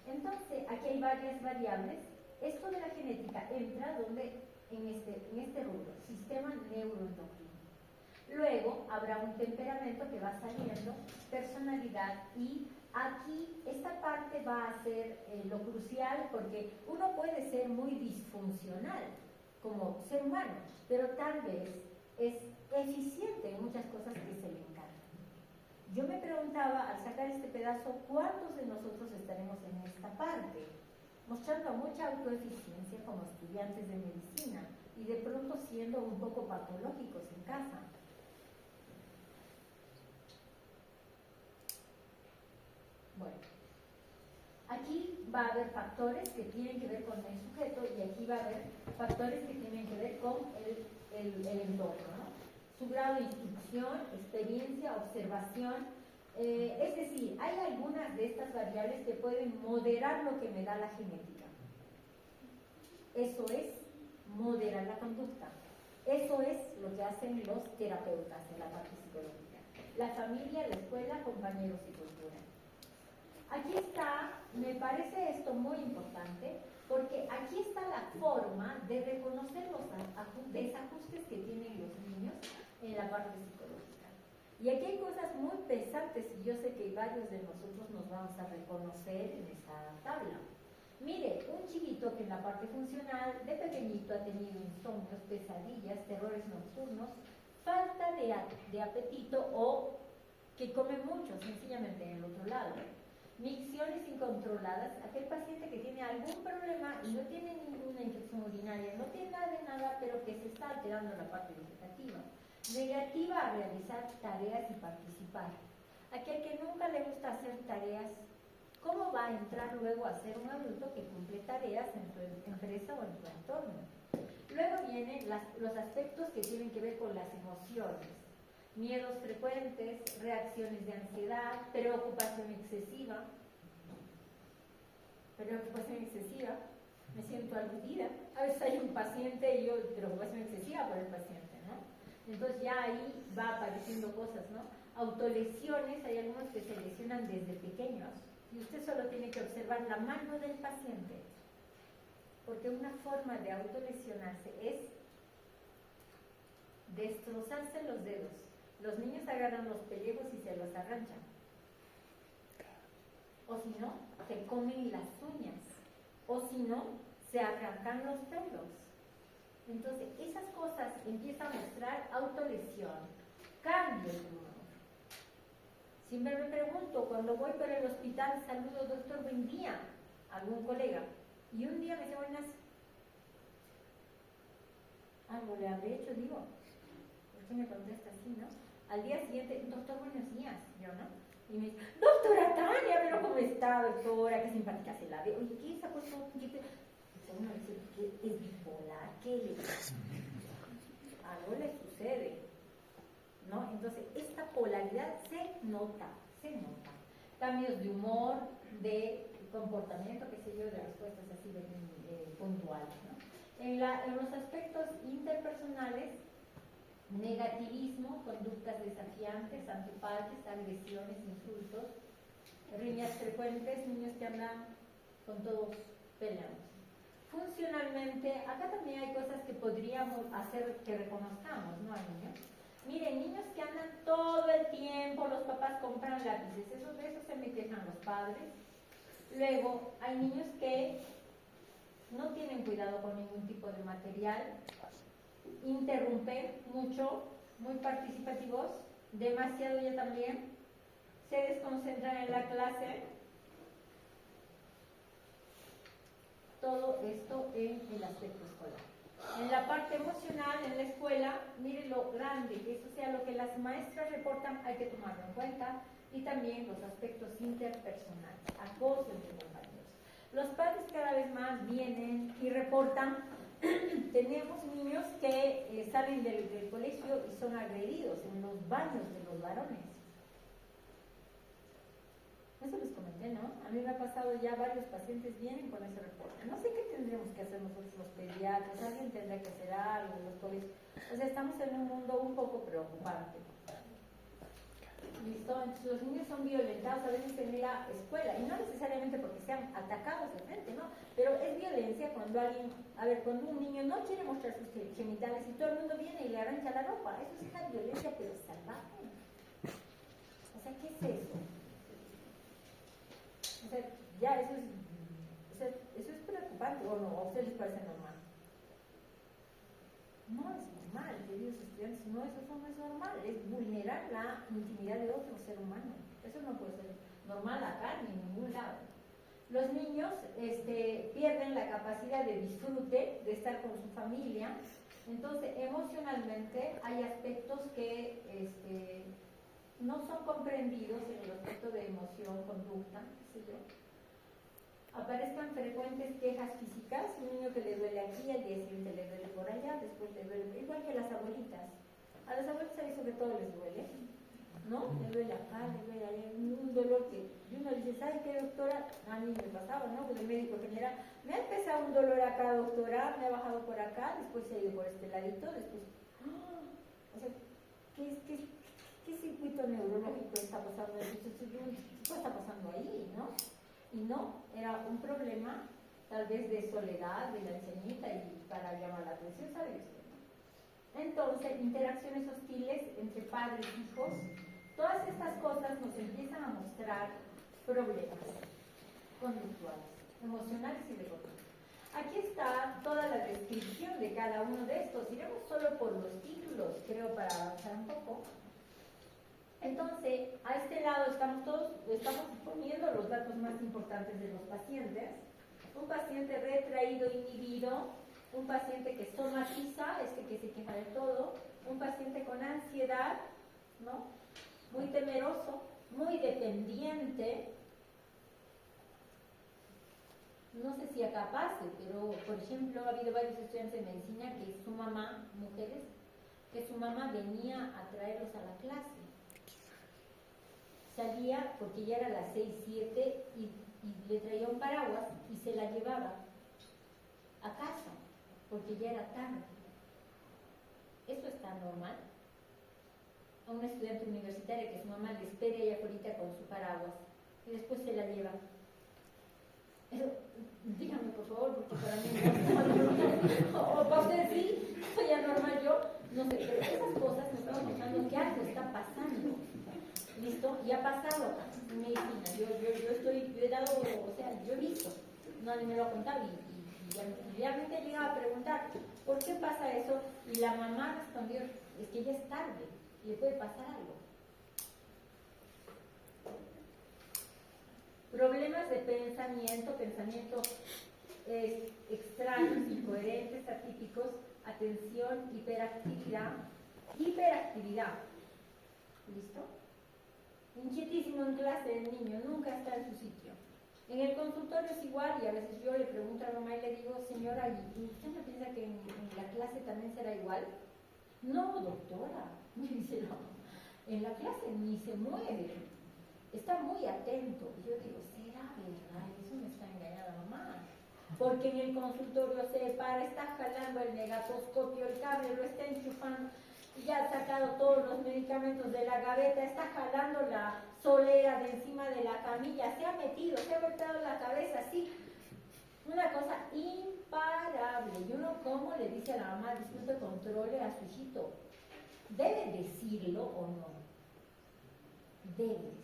Entonces, aquí hay varias variables. Esto de la genética entra en este rubro, sistema neuroendocrino. Luego habrá un temperamento que va saliendo, personalidad, y aquí esta parte va a ser lo crucial, porque uno puede ser muy disfuncional como ser humano, pero tal vez es eficiente en muchas cosas que se le encargan. Yo me preguntaba al sacar este pedazo, ¿cuántos de nosotros estaremos en esta parte? Mostrando mucha autoeficiencia como estudiantes de medicina y de pronto siendo un poco patológicos en casa. Bueno, aquí va a haber factores que tienen que ver con el sujeto y aquí va a haber factores que tienen que ver con el entorno, ¿no? Su grado de instrucción, experiencia, observación. Es decir, hay algunas de estas variables que pueden moderar lo que me da la genética. Eso es moderar la conducta. Eso es lo que hacen los terapeutas en la parte psicológica. La familia, la escuela, compañeros y cultura. Aquí está, me parece esto muy importante, porque aquí está la forma de reconocer los desajustes que tienen los niños en la parte psicológica. Y aquí hay cosas muy pesantes y yo sé que varios de nosotros nos vamos a reconocer en esta tabla. Mire, un chiquito que en la parte funcional de pequeñito ha tenido insomnios, pesadillas, terrores nocturnos, falta de apetito o que come mucho, sencillamente en el otro lado. Micciones incontroladas, aquel paciente que tiene algún problema y no tiene ninguna infección urinaria, no tiene nada de nada, pero que se está alterando la parte vegetativa. Negativa a realizar tareas y participar. Aquel que nunca le gusta hacer tareas, ¿cómo va a entrar luego a ser un adulto que cumple tareas en tu empresa o en tu entorno? Luego vienen los aspectos que tienen que ver con las emociones. Miedos frecuentes, reacciones de ansiedad, preocupación excesiva. Me siento aludida. A veces hay un paciente y yo, preocupación excesiva por el paciente, ¿no? Entonces ya ahí va apareciendo cosas, ¿no? Autolesiones, hay algunos que se lesionan desde pequeños y usted solo tiene que observar la mano del paciente, porque una forma de autolesionarse es destrozarse los dedos. Los niños agarran los pellejos y se los arranchan. O si no, se comen las uñas. O si no, se arrancan los pelos. Entonces, esas cosas empiezan a mostrar autolesión, cambio de humor. Siempre me pregunto, cuando voy por el hospital, saludo, doctor, buen día, a algún colega. Y un día me dice, buenas. Algo le habré hecho, digo. ¿Por qué me contesta así, no? Al día siguiente, doctor, buenos días, yo, ¿no? Y me dice, doctora Tania, pero ¿cómo está, doctora? Qué simpática se la ve. Oye, ¿qué se ha puesto? Uno dice, ¿qué es bipolar? ¿Qué le pasa? Algo le sucede, ¿no? Entonces, esta polaridad se nota. Cambios de humor, de comportamiento, qué sé yo, de respuestas así de puntuales, ¿no? En los aspectos interpersonales, negativismo, conductas desafiantes, antipatías, agresiones, insultos, riñas frecuentes, niños que andan con todos peleando. Funcionalmente, acá también hay cosas que podríamos hacer que reconozcamos, ¿no, niños? Miren, niños que andan todo el tiempo, los papás compran lápices, de eso se me quejan los padres. Luego, hay niños que no tienen cuidado con ningún tipo de material, interrumpen mucho, muy participativos, demasiado ya también, se desconcentran en la clase. Todo esto en el aspecto escolar. En la parte emocional, en la escuela, mire lo grande, que eso sea lo que las maestras reportan, hay que tomarlo en cuenta, y también los aspectos interpersonales, acoso entre compañeros. Los padres cada vez más vienen y reportan. Tenemos niños que salen del colegio y son agredidos en los baños de los varones. Eso les comenté, ¿no? A mí me ha pasado ya, varios pacientes vienen con ese reporte. No sé qué tendríamos que hacer nosotros los pediatras, alguien tendrá que hacer algo, los colegios. O sea, estamos en un mundo un poco preocupante. ¿Listo? Entonces los niños son violentados a veces en la escuela, y no necesariamente porque sean atacados de frente, ¿no? Pero es violencia cuando alguien, cuando un niño no quiere mostrar sus genitales y todo el mundo viene y le arranca la ropa. Eso es una violencia, pero salvaje. O sea, ¿qué es eso? O sea, ya eso es preocupante, ¿o no? ¿A ustedes les parece normal? No es normal, queridos estudiantes, no, eso no es normal, es vulnerar la intimidad de otro ser humano. Eso no puede ser normal acá ni en ningún lado. Los niños pierden la capacidad de disfrute, de estar con su familia. Entonces, emocionalmente hay aspectos que no son comprendidos en el aspecto de emoción, conducta, qué sé yo. Aparezcan frecuentes quejas físicas, un niño que le duele aquí, al día siguiente le duele por allá, después le duele, igual que las abuelitas. A las abuelitas hay sobre todo les duele, ¿no? Le duele acá, le duele allá, un dolor que y uno dice, ¿sabe qué, doctora? A mí me pasaba, ¿no? Pues el médico general, me ha empezado un dolor acá, doctora, me ha bajado por acá, después se ha ido por este ladito, después, o sea, ¿qué circuito neurológico está pasando? ¿Qué está pasando ahí, no? Y no, era un problema tal vez de soledad de la ancianita y para llamar la atención, ¿sabes? Entonces, interacciones hostiles entre padres e hijos, todas estas cosas nos empiezan a mostrar problemas conductuales, emocionales y de conducta. Aquí está toda la descripción de cada uno de estos. Iremos solo por los títulos, creo, para avanzar un poco. Entonces, a este lado estamos poniendo los datos más importantes de los pacientes. Un paciente retraído, inhibido, un paciente que somatiza, que se queja de todo, un paciente con ansiedad, ¿no? Muy temeroso, muy dependiente. No sé si acá pase, pero por ejemplo ha habido varios estudiantes de medicina que su mamá, mujeres, que su mamá venía a traerlos a la clase. Salía porque ya era las 6, 7 y le traía un paraguas y se la llevaba a casa porque ya era tarde. ¿Eso está normal? A una estudiante universitaria que su mamá le espere allá afuera con su paraguas y después se la lleva. Eso, dígame por favor, porque para mí no es normal. O para ustedes sí, soy anormal yo, no sé, pero esas cosas me están mostrando que algo está pasando. ¿Listo? Y ha pasado en medicina. Yo he dado, o sea, yo he visto, nadie me lo ha contado y realmente he llegado a preguntar, ¿por qué pasa eso? Y la mamá respondió, es que ya es tarde, le puede pasar algo. Problemas de pensamiento, pensamientos extraños, incoherentes, atípicos, atención, hiperactividad. ¿Listo? Inquietísimo en clase el niño, nunca está en su sitio. En el consultorio es igual y a veces yo le pregunto a la mamá y le digo, señora, ¿y usted no piensa que en la clase también será igual? No, doctora, me dice la mamá, en la clase ni se mueve, está muy atento. Y yo digo, ¿será verdad? Eso me está engañando mamá. Porque en el consultorio se para, está jalando el negatoscopio, el cable lo está enchufando, ya ha sacado todos los medicamentos de la gaveta, está jalando la solera de encima de la camilla, se ha golpeado la cabeza así. Una cosa imparable. Y uno, ¿cómo le dice a la mamá, disculpe, controle a su hijito? ¿Debe decirlo o no? Debe decirlo.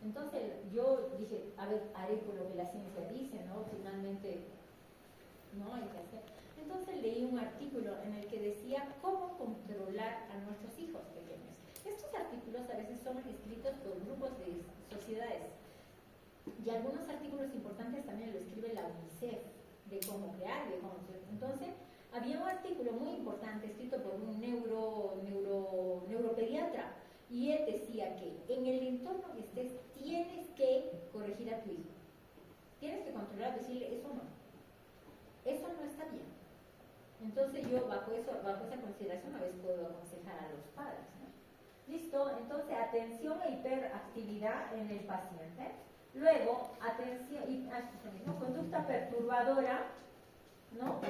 Entonces yo dije, a ver, haré por lo que la ciencia dice, ¿no? Finalmente, no hay que hacer. Entonces leí un artículo en el que decía cómo controlar a nuestros hijos pequeños. Estos artículos a veces son escritos por grupos de sociedades y algunos artículos importantes también lo escribe la UNICEF, de cómo crear, de cómo hacer. Entonces, había un artículo muy importante escrito por un neuropediatra y él decía que en el entorno que estés tienes que corregir a tu hijo. Tienes que controlar, decirle, eso no está bien. Entonces yo bajo esa consideración a veces puedo aconsejar a los padres, ¿no? Listo, entonces atención e hiperactividad en el paciente. Luego, atención y conducta perturbadora, ¿no?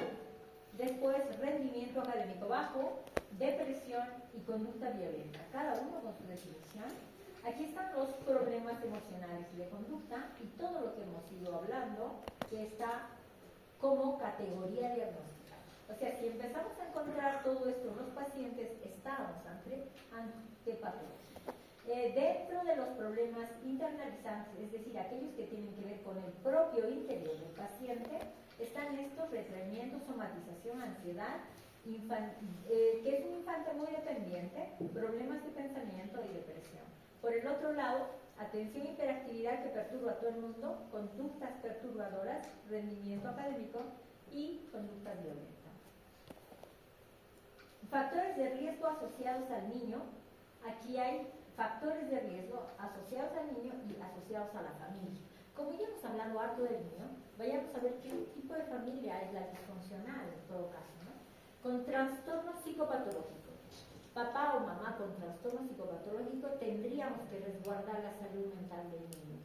Después, rendimiento académico bajo, depresión y conducta violenta. Cada uno con su definición. Aquí están los problemas emocionales y de conducta y todo lo que hemos ido hablando que está como categoría diagnóstica. O sea, si empezamos a encontrar todo esto en los pacientes, estamos ante patología. Dentro de los problemas internalizantes, es decir, aquellos que tienen que ver con el propio interior del paciente, están estos: retraimiento, somatización, ansiedad, que es un infante muy dependiente, problemas de pensamiento y depresión. Por el otro lado, atención, hiperactividad que perturba a todo el mundo, conductas perturbadoras, rendimiento académico y conducta violenta. Factores de riesgo asociados al niño. Aquí hay factores de riesgo asociados al niño y asociados a la familia. Como ya hemos hablado harto del niño, vayamos a ver qué tipo de familia es la disfuncional en todo caso, ¿no? Con trastorno psicopatológico. Papá o mamá con trastorno psicopatológico tendríamos que resguardar la salud mental del niño.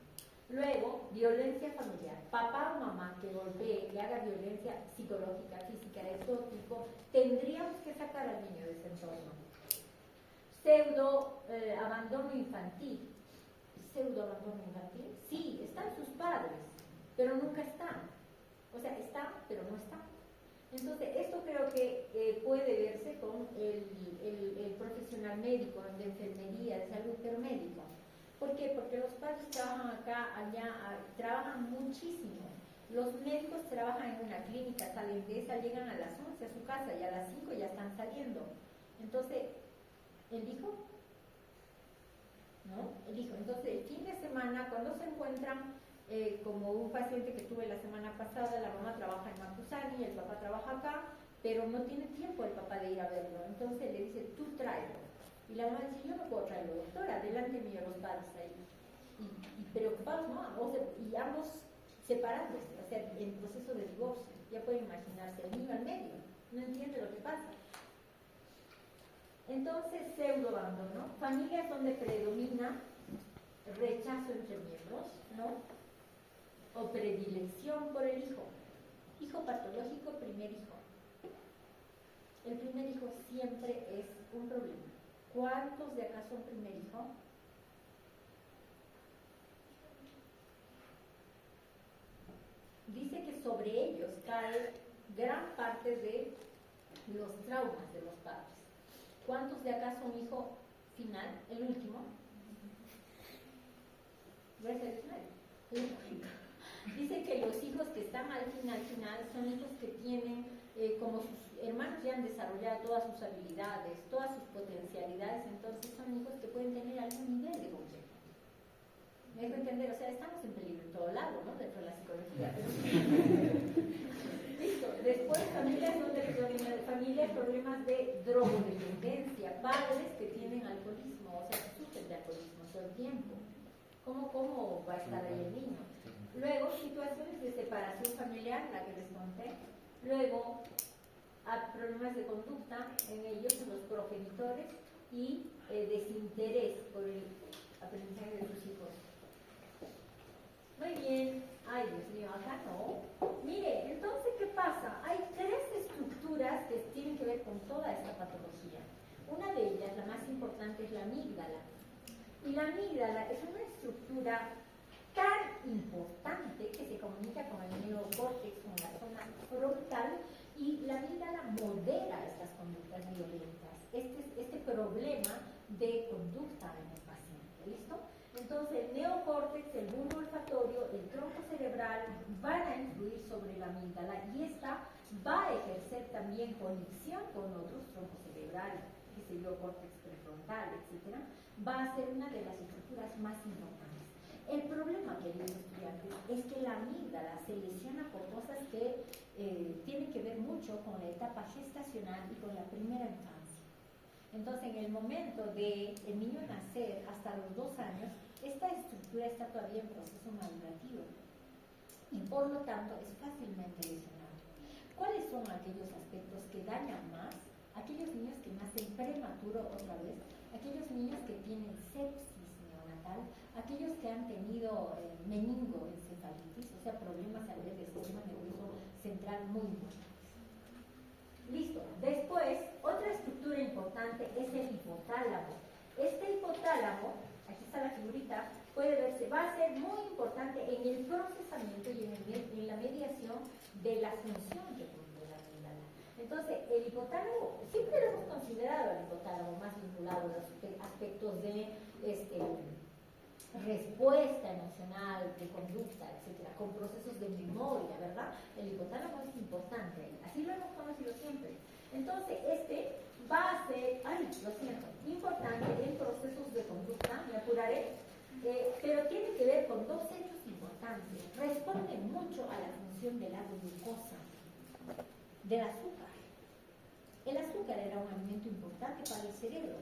Luego, violencia familiar. Papá o mamá que golpee, que haga violencia psicológica, física, de todo tipo, tendríamos que sacar al niño de ese entorno. Abandono infantil. Abandono infantil. Sí, están sus padres, pero nunca están. O sea, están, pero no están. Entonces, esto creo que puede verse con el profesional médico de enfermería, de salud, pero médico. ¿Por qué? Porque los padres trabajan acá, allá, trabajan muchísimo. Los médicos trabajan en una clínica, salen de esa, llegan a las 11 a su casa y a las 5 ya están saliendo. Entonces, ¿el hijo? ¿No? El hijo. Entonces, el fin de semana, cuando se encuentran, como un paciente que tuve la semana pasada, la mamá trabaja en Macusani, el papá trabaja acá, pero no tiene tiempo el papá de ir a verlo. Entonces le dice, tú tráelo. Y la mamá dice, yo no puedo traerlo, doctora, delante mío los padres ahí. Y preocupados, ¿no? Y ambos separándose, o sea, en proceso de divorcio. Ya pueden imaginarse, el niño al medio, no entiende lo que pasa. Entonces, pseudoabandono, familias donde predomina rechazo entre miembros, ¿no? O predilección por el hijo. Hijo patológico, primer hijo. El primer hijo siempre es un problema. ¿Cuántos de acá son primer hijo? Dice que sobre ellos cae gran parte de los traumas de los padres. ¿Cuántos de acá son hijo final, el último? ¿Voy a ser el final? Dice que los hijos que están al final son hijos que tienen, como sus hermanos ya han desarrollado todas sus habilidades, todas sus potencialidades, entonces son hijos que pueden tener algún nivel de complejo. Me dejo entender, o sea, estamos en peligro en todo lado, ¿no? Dentro de la psicología. Pero... Listo. Después, familias, problemas de drogodependencia, padres que tienen alcoholismo, o sea, que sufren de alcoholismo todo el tiempo. ¿Cómo va a estar ahí el niño? Luego, situaciones de separación familiar, la que les conté. Luego, problemas de conducta en ellos, en los progenitores, y desinterés por el aprendizaje de sus hijos. Muy bien. Ay, Dios mío, acá no. Mire, entonces, ¿qué pasa? Hay tres estructuras que tienen que ver con toda esta patología. Una de ellas, la más importante, es la amígdala. Y la amígdala es una estructura tan importante que se comunica con el neocórtex, con la zona frontal, y la amígdala modera estas conductas violentas. Este problema de conducta en el paciente. ¿Listo? Entonces, el neocórtex, el bulbo olfatorio, el tronco cerebral van a influir sobre la amígdala y esta va a ejercer también conexión con otros troncos cerebrales, que se dio córtex prefrontal, etc. Va a ser una de las estructuras más importantes. El problema, queridos estudiantes, es que la amígdala se lesiona por cosas que tienen que ver mucho con la etapa gestacional y con la primera infancia. Entonces, en el momento de el niño nacer hasta los 2 años, esta estructura está todavía en proceso madurativo y por lo tanto es fácilmente lesionable. ¿Cuáles son aquellos aspectos que dañan más? Aquellos niños que nacen prematuro otra vez, aquellos niños que tienen sepsis neonatal, aquellos que han tenido meningoencefalitis, o sea, problemas a nivel del sistema nervioso central muy importantes. Listo. Después, otra estructura importante es el hipotálamo. Este hipotálamo, aquí está la figurita, puede verse, va a ser muy importante en el procesamiento y en la mediación de la función que cumple la amígdala. Entonces, el hipotálamo, siempre lo hemos considerado el hipotálamo más vinculado a los aspectos de respuesta emocional, de conducta, etcétera, con procesos de memoria, ¿verdad? El hipotálamo es importante, así lo hemos conocido siempre. Entonces, este va a ser, importante en procesos de conducta, me apuraré, pero tiene que ver con 2 hechos importantes. Responde mucho a la función de la glucosa, del azúcar. El azúcar era un alimento importante para el cerebro,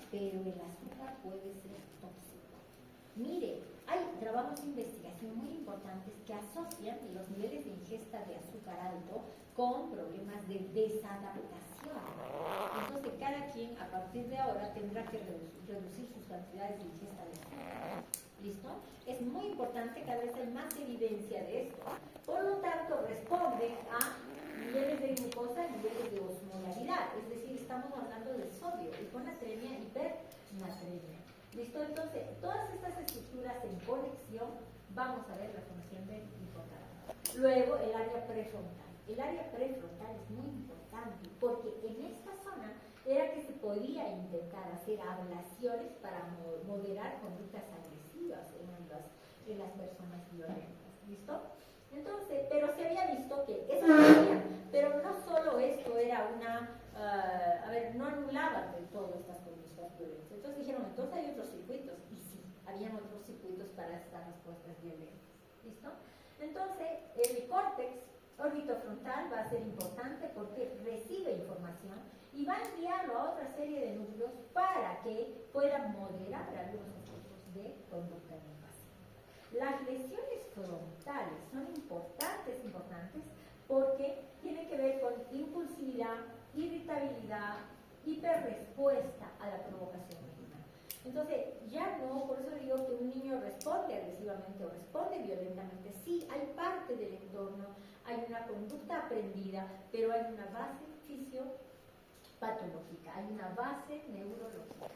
pero el azúcar puede ser tóxico. Mire, hay trabajos de investigación muy importantes que asocian los niveles de ingesta de azúcar alto con problemas de desadaptación. Entonces, cada quien a partir de ahora tendrá que reducir sus cantidades de ingesta de azúcar. ¿Listo? Es muy importante, cada vez hay más evidencia de esto. Por lo tanto, responde a niveles de glucosa, niveles de osmolaridad. Es decir, estamos hablando de sodio, hiponatremia, hipernatremia. ¿Listo? Entonces, todas estas estructuras en conexión, vamos a ver la función del hipotálamo. Luego, el área prefrontal. El área prefrontal es muy importante porque en esta zona era que se podía intentar hacer ablaciones para moderar conductas agresivas en las personas violentas. ¿Listo? Entonces, pero se había visto que eso podía, pero no solo esto era no anulaban del todo estas conductas violentas. Entonces dijeron, entonces hay otros circuitos, y sí, habían otros circuitos para estas respuestas violentas. ¿Listo? Entonces, el córtex orbitofrontal va a ser importante porque recibe información y va a enviarlo a otra serie de núcleos para que puedan moderar algunos aspectos de conducta en el paciente. Las lesiones frontales son importantes porque tienen que ver con impulsividad, irritabilidad, hiperrespuesta a la provocación mínima. Entonces, ya no, por eso digo que un niño responde agresivamente o responde violentamente. Sí, hay parte del entorno, hay una conducta aprendida, pero hay una base fisiopatológica, hay una base neurológica.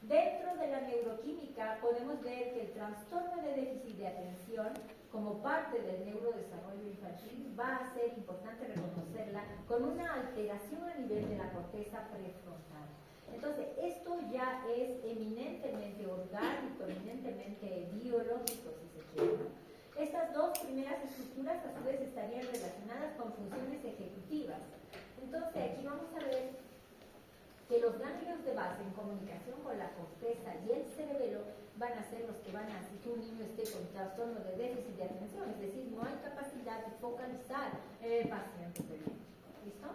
Dentro de la neuroquímica podemos ver que el trastorno de déficit de atención, como parte del neurodesarrollo infantil, va a ser importante reconocerla con una alteración a nivel de la corteza prefrontal. Entonces, esto ya es eminentemente orgánico, eminentemente biológico, si se quiere, ¿no? Estas 2 primeras estructuras a su vez estarían relacionadas con funciones ejecutivas. Entonces, aquí vamos a ver que los ganglios de base en comunicación con la corteza y el cerebelo van a ser los que van a hacer que un niño esté con trastorno de déficit de atención, es decir, no hay capacidad de focalizar en el paciente pediátrico. ¿Listo?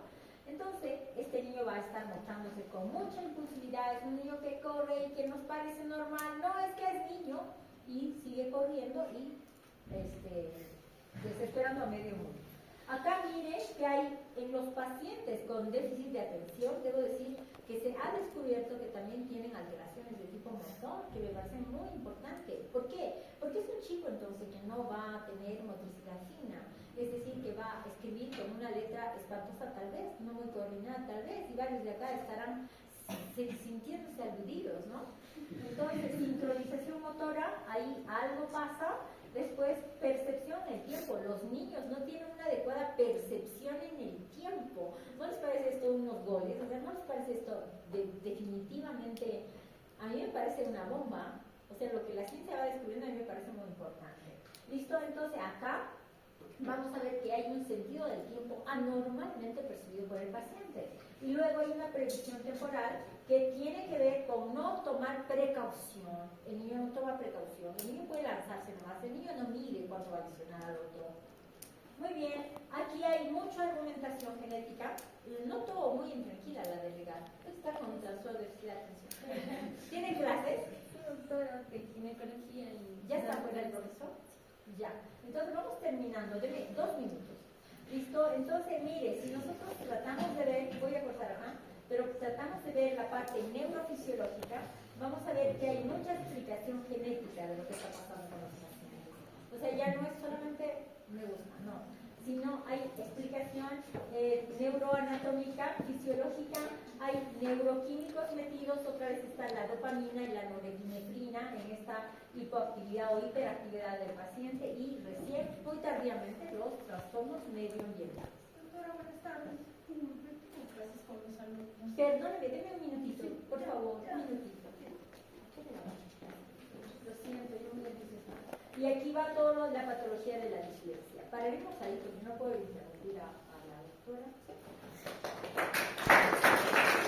Entonces, este niño va a estar mostrándose con mucha impulsividad, es un niño que corre y que nos parece normal, no es que es niño, y sigue corriendo y desesperando a medio mundo. Acá mire que hay en los pacientes con déficit de atención, debo decir que se ha descubierto que también tienen alteraciones de tipo motor, que me parece muy importante. ¿Por qué? Porque es un chico entonces que no va a tener motricidad fina, es decir, que va a escribir con una letra espantosa tal vez, no muy coordinada tal vez, y varios de acá estarán sintiéndose aludidos, ¿no? Entonces, sincronización motora, ahí algo pasa. Después, percepción en el tiempo. Los niños no tienen una adecuada percepción en el tiempo. ¿No les parece esto unos goles? O sea, ¿no les parece esto definitivamente? A mí me parece una bomba. O sea, lo que la ciencia va descubriendo a mí me parece muy importante. ¿Listo? Entonces, acá vamos a ver que hay un sentido del tiempo anormalmente percibido por el paciente. Y luego hay una previsión temporal que tiene que ver con no tomar precaución. El niño no toma precaución, el niño puede lanzarse más, el niño no mide cuánto va a adicionar al otro. Muy bien, aquí hay mucha argumentación genética. Noto muy intranquila la delegada. Está con un trastorno de déficit de atención. ¿Tiene clases? Sí, doctora, de ginecología y... ¿Ya está fuera el profesor? Ya. Entonces vamos terminando. Deme 2 minutos. ¿Listo? Entonces, mire, si nosotros tratamos de ver, voy a cortar acá, pero tratamos de ver la parte neurofisiológica, vamos a ver que hay mucha explicación genética de lo que está pasando con los pacientes. O sea, ya no es solamente me gusta, no, sino hay explicación neuroanatómica, fisiológica, hay neuroquímicos metidos, otra vez está la dopamina y la norepinefrina en esta hipoactividad o hiperactividad del paciente y recién, muy tardíamente, los trastornos medioambientales. Doctora, buenas tardes. Tengo clases con los alumnos. Perdóneme, deme un minutito, por favor, un minutito. Lo siento, yo muy entusiasmada. Y aquí va todo la patología de la dislexia. Paremos ahí porque no puedo interrumpir a